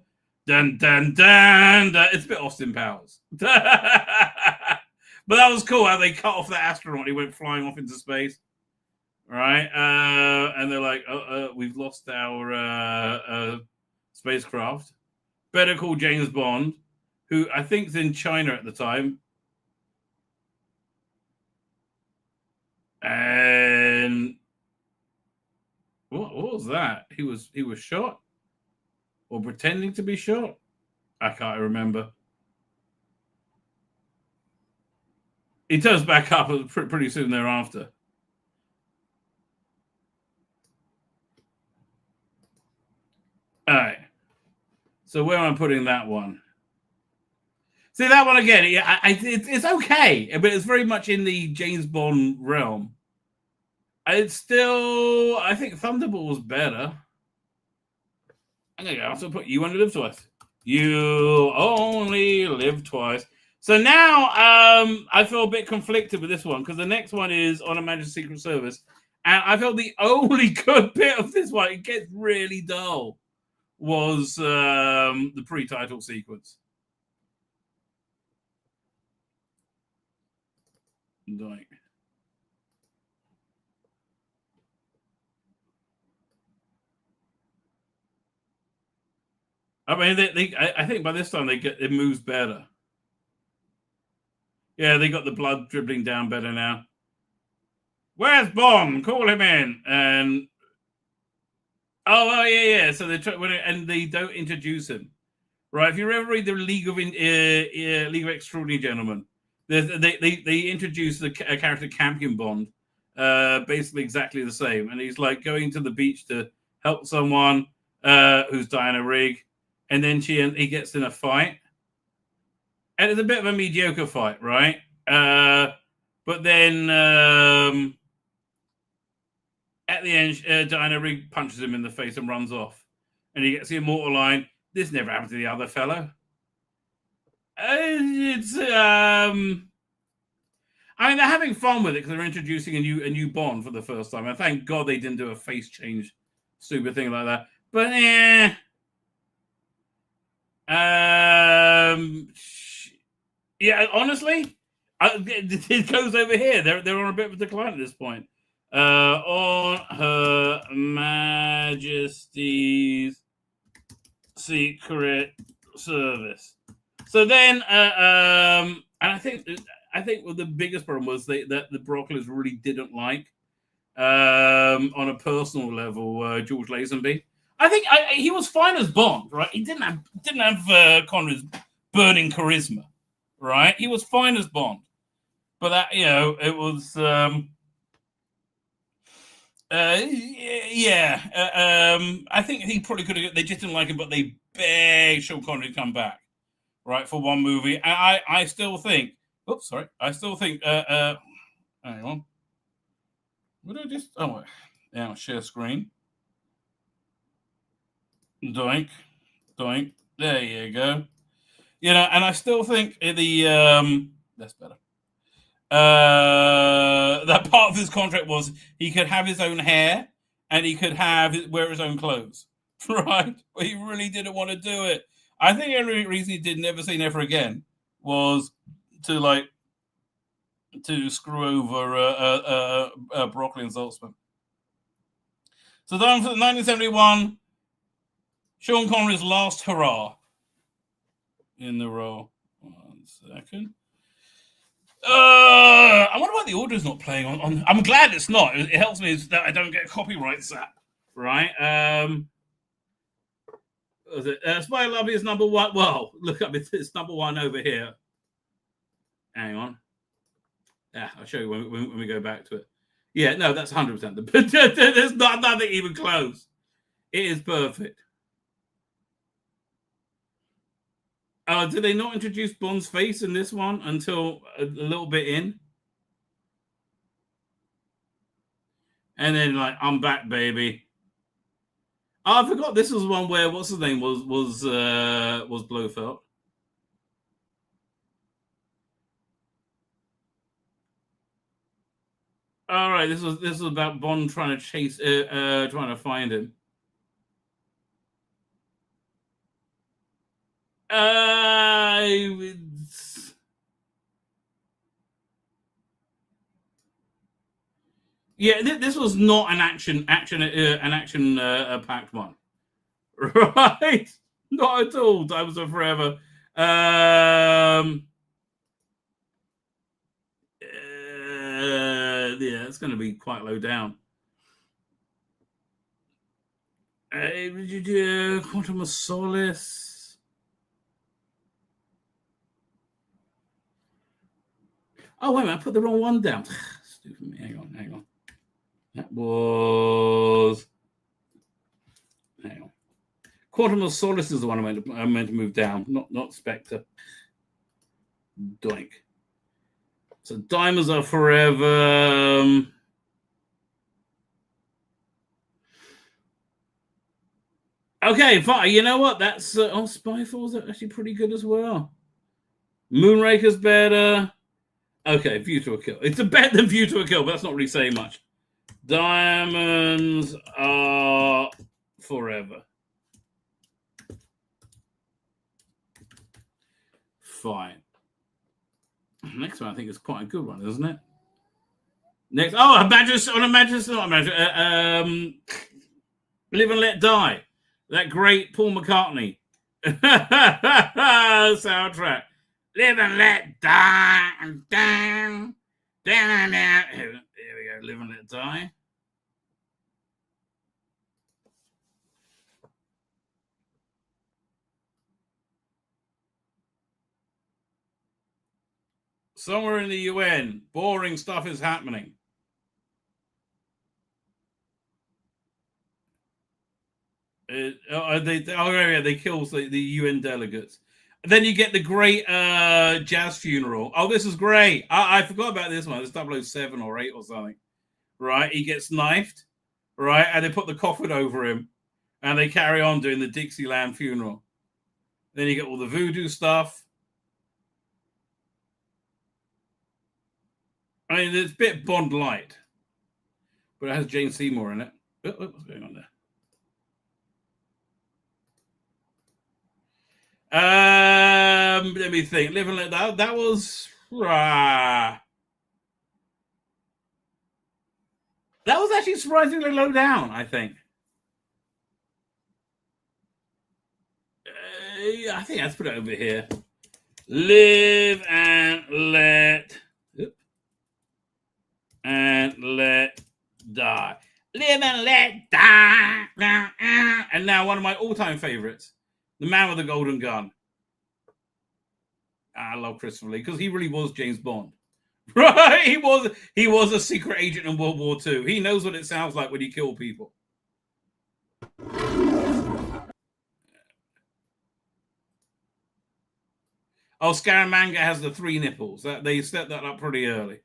Dun dun dun dun. It's a bit Austin Powers, but that was cool how they cut off the astronaut. He went flying off into space, right? And they're like, "We've lost our spacecraft. Better call James Bond, who I think is in China at the time." And what was that? He was shot. or pretending to be shot. I can't remember. He turns back up pretty soon thereafter. All right. So where am I putting that one? See, that one again, it's okay, but it's very much in the James Bond realm. It's still, I think Thunderball was better. I'm going to also put You Only Live Twice. You Only Live Twice. So now I feel a bit conflicted with this one because the next one is On Her Majesty's Secret Service. And I felt the only good bit of this one, it gets really dull, was the pre-title sequence. Like, I mean, I think by this time it moves better. Yeah, they got the blood dribbling down better now. Where's Bond? Call him in. And yeah. So they don't introduce him, right? If you ever read the League of Extraordinary Gentlemen, they introduce a character Campion Bond, basically exactly the same, and he's like going to the beach to help someone who's dying a rig, and then he gets in a fight, and it's a bit of a mediocre fight, right? But then at the end, Diana Rigg punches him in the face and runs off, and he gets the immortal line, "This never happened to the other fellow." I mean, they're having fun with it because they're introducing a new Bond for the first time. And thank God they didn't do a face change, stupid thing like that. But yeah, honestly, it goes over here. They're on a bit of a decline at this point. On Her Majesty's Secret Service. So then, and I think the biggest problem was that the Brocklers really didn't like, on a personal level, George Lazenby. I think he was fine as Bond, right? He didn't have Connery's burning charisma, right? He was fine as Bond, but that it was I think he probably could have. They just didn't like him, but they begged Sean Connery to come back, right, for one movie. And I still think. Oops, sorry. I still think. Hang on. Would I just? Oh, yeah. Share screen. Doink. There you go. And I still think the that's better. That part of his contract was he could have his own hair and he could wear his own clothes, right? But he really didn't want to do it. I think the only reason he did Never Say Never Again was to screw over Broccoli and Saltzman. So then for 1971, Sean Connery's last hurrah in the role. 1 second. I wonder why the order is not playing on. I'm glad it's not. It helps me that I don't get a copyright slap, right? Was it Spy Lobby is number one? Well, look up, it's number one over here. Hang on. Yeah, I'll show you when we go back to it. Yeah, no, that's 100%. But there's nothing even close. It is perfect. Did they not introduce Bond's face in this one until a little bit in? And then I'm back, baby. Oh, I forgot this was one where what's his name was Blofeld. All right, this was about Bond trying to find him. Yeah, this was not an action packed one, right? Not at all. Times of Forever. Yeah, it's going to be quite low down. Quantum of Solace. Oh, wait a minute. I put the wrong one down. Stupid me. Hang on. That was... Hang on. Quantum of Solace is the one I meant to move down, not Spectre. Doink. So Diamonds Are Forever. Okay, fine. You know what? That's Spyfall's actually pretty good as well. Moonraker's better. Okay, View to a Kill. It's better than View to a Kill, but that's not really saying much. Diamonds Are Forever. Fine. Next one I think is quite a good one, isn't it? Next, Live and Let Die. That great Paul McCartney soundtrack. Live and Let Die. Here we go. Live and Let Die. Somewhere in the UN, boring stuff is happening. They kill the UN delegates. And then you get the great jazz funeral. Oh, this is great. I forgot about this one. It's 007 or 8 or something. Right? He gets knifed. Right? And they put the coffin over him. And they carry on doing the Dixieland funeral. Then you get all the voodoo stuff. I mean, it's a bit Bond light, but it has Jane Seymour in it. What's going on there? Let me think. Live and Let Die. That was that was actually surprisingly low down, I think. I think let's put it over here. Live and Let. And Let Die. Live and Let Die. And now one of my all-time favorites, The Man with the Golden Gun. I love Christopher Lee because he really was James Bond. Right? He was a secret agent in World War II. He knows what it sounds like when you kill people. Oh, Scaramanga has the 3 nipples. They set that up pretty early.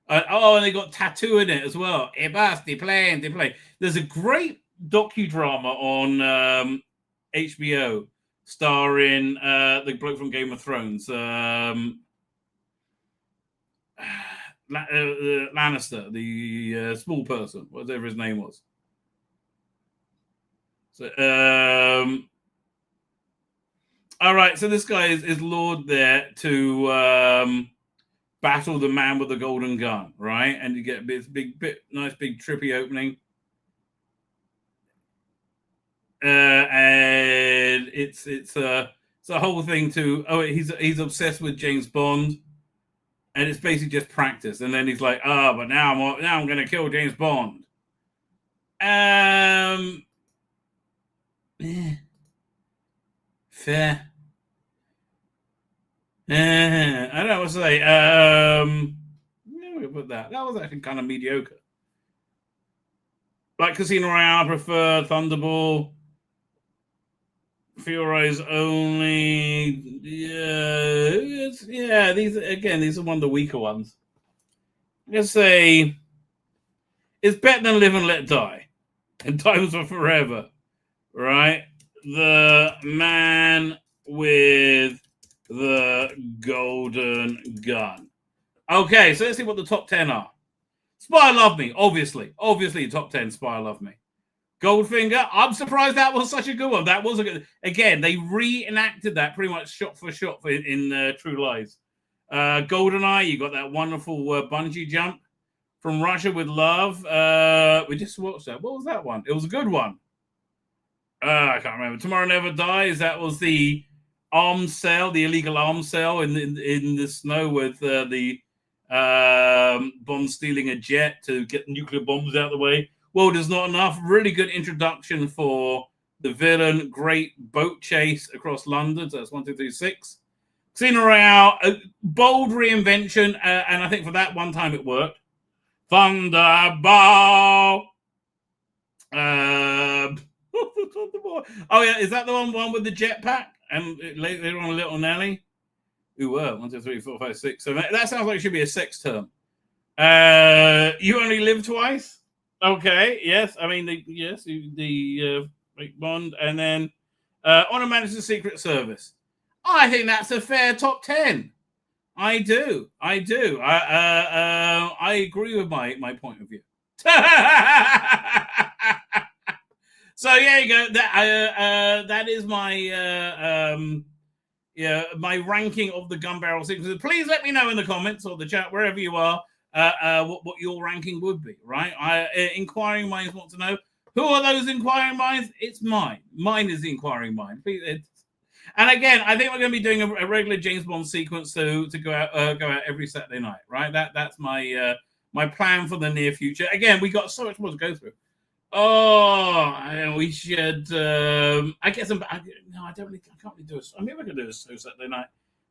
And they got tattoo in it as well. They play. There's a great docudrama on HBO starring the bloke from Game of Thrones, Lannister, the small person, whatever his name was. So, all right. So this guy is lured there to battle the man with the golden gun, right? And you get this nice big trippy opening. And it's a whole thing to he's obsessed with James Bond, and it's basically just practice. And then he's like, but now I'm gonna kill James Bond. Fair. I don't know what to say. We put that. That was actually kind of mediocre. Like Casino Royale, I prefer Thunderball. Fear Eyes Only. These are one of the weaker ones. I'm gonna say it's better than Live and Let Die and Diamonds Are Forever, right? The Man with the Golden Gun. Okay, so let's see what the top 10 are. Spy Love Me, obviously top 10. Spy Love Me. Goldfinger, I'm surprised that was such a good one. That was a good. Again, they reenacted that pretty much shot for shot in True Lies. GoldenEye, you got that wonderful bungee jump from Russia with Love. We just watched that. What was that one? It was a good one. I can't remember. Tomorrow Never Dies. That was the arms sale, the illegal arms sale in the snow with the Bond stealing a jet to get nuclear bombs out of the way. World Is Not Enough. Really good introduction for the villain. Great boat chase across London. So that's 1, 2, 3, 6. Casino Royale, a bold reinvention, and I think for that one time it worked. Thunderball. Oh yeah, is that the one with the jetpack? And later on, Little Nelly. Ooh, 1, 2, 3, 4, 5, 6. So that sounds like it should be a sex term. You Only Live Twice. Okay, yes. I mean, the Bond, and then Honor Majesty's Secret Service. I think that's a fair top 10. I do. I agree with my point of view. So there you go. That is my my ranking of the gun barrel sequences. Please let me know in the comments or the chat, wherever you are, what your ranking would be. Right? Inquiring minds want to know, who are those inquiring minds? It's mine. Mine is the inquiring mind. And again, I think we're going to be doing a regular James Bond sequence to go out every Saturday night. Right? That's my my plan for the near future. Again, we got so much more to go through. Oh, we should. I guess no, I don't really. I can't really do it. I mean, we can do this Saturday night.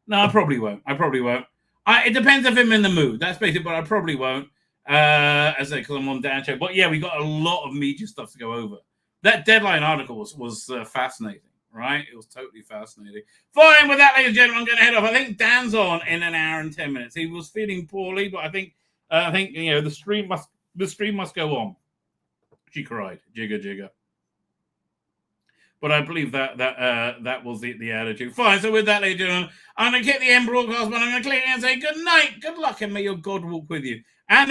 No, I probably won't. It depends if I'm in the mood. That's basically, but I probably won't. As I say, because I'm on Dan show. But yeah, we got a lot of media stuff to go over. That Deadline article was fascinating, right? It was totally fascinating. Fine, with that, ladies and gentlemen, I'm going to head off. I think Dan's on in an hour and 10 minutes. He was feeling poorly, but I think the stream must go on. She cried, jigger. But I believe that was the attitude. Fine. So with that, ladies and gentlemen, I'm going to click the end broadcast button. I'm going to click and say good night, good luck, and may your God walk with you.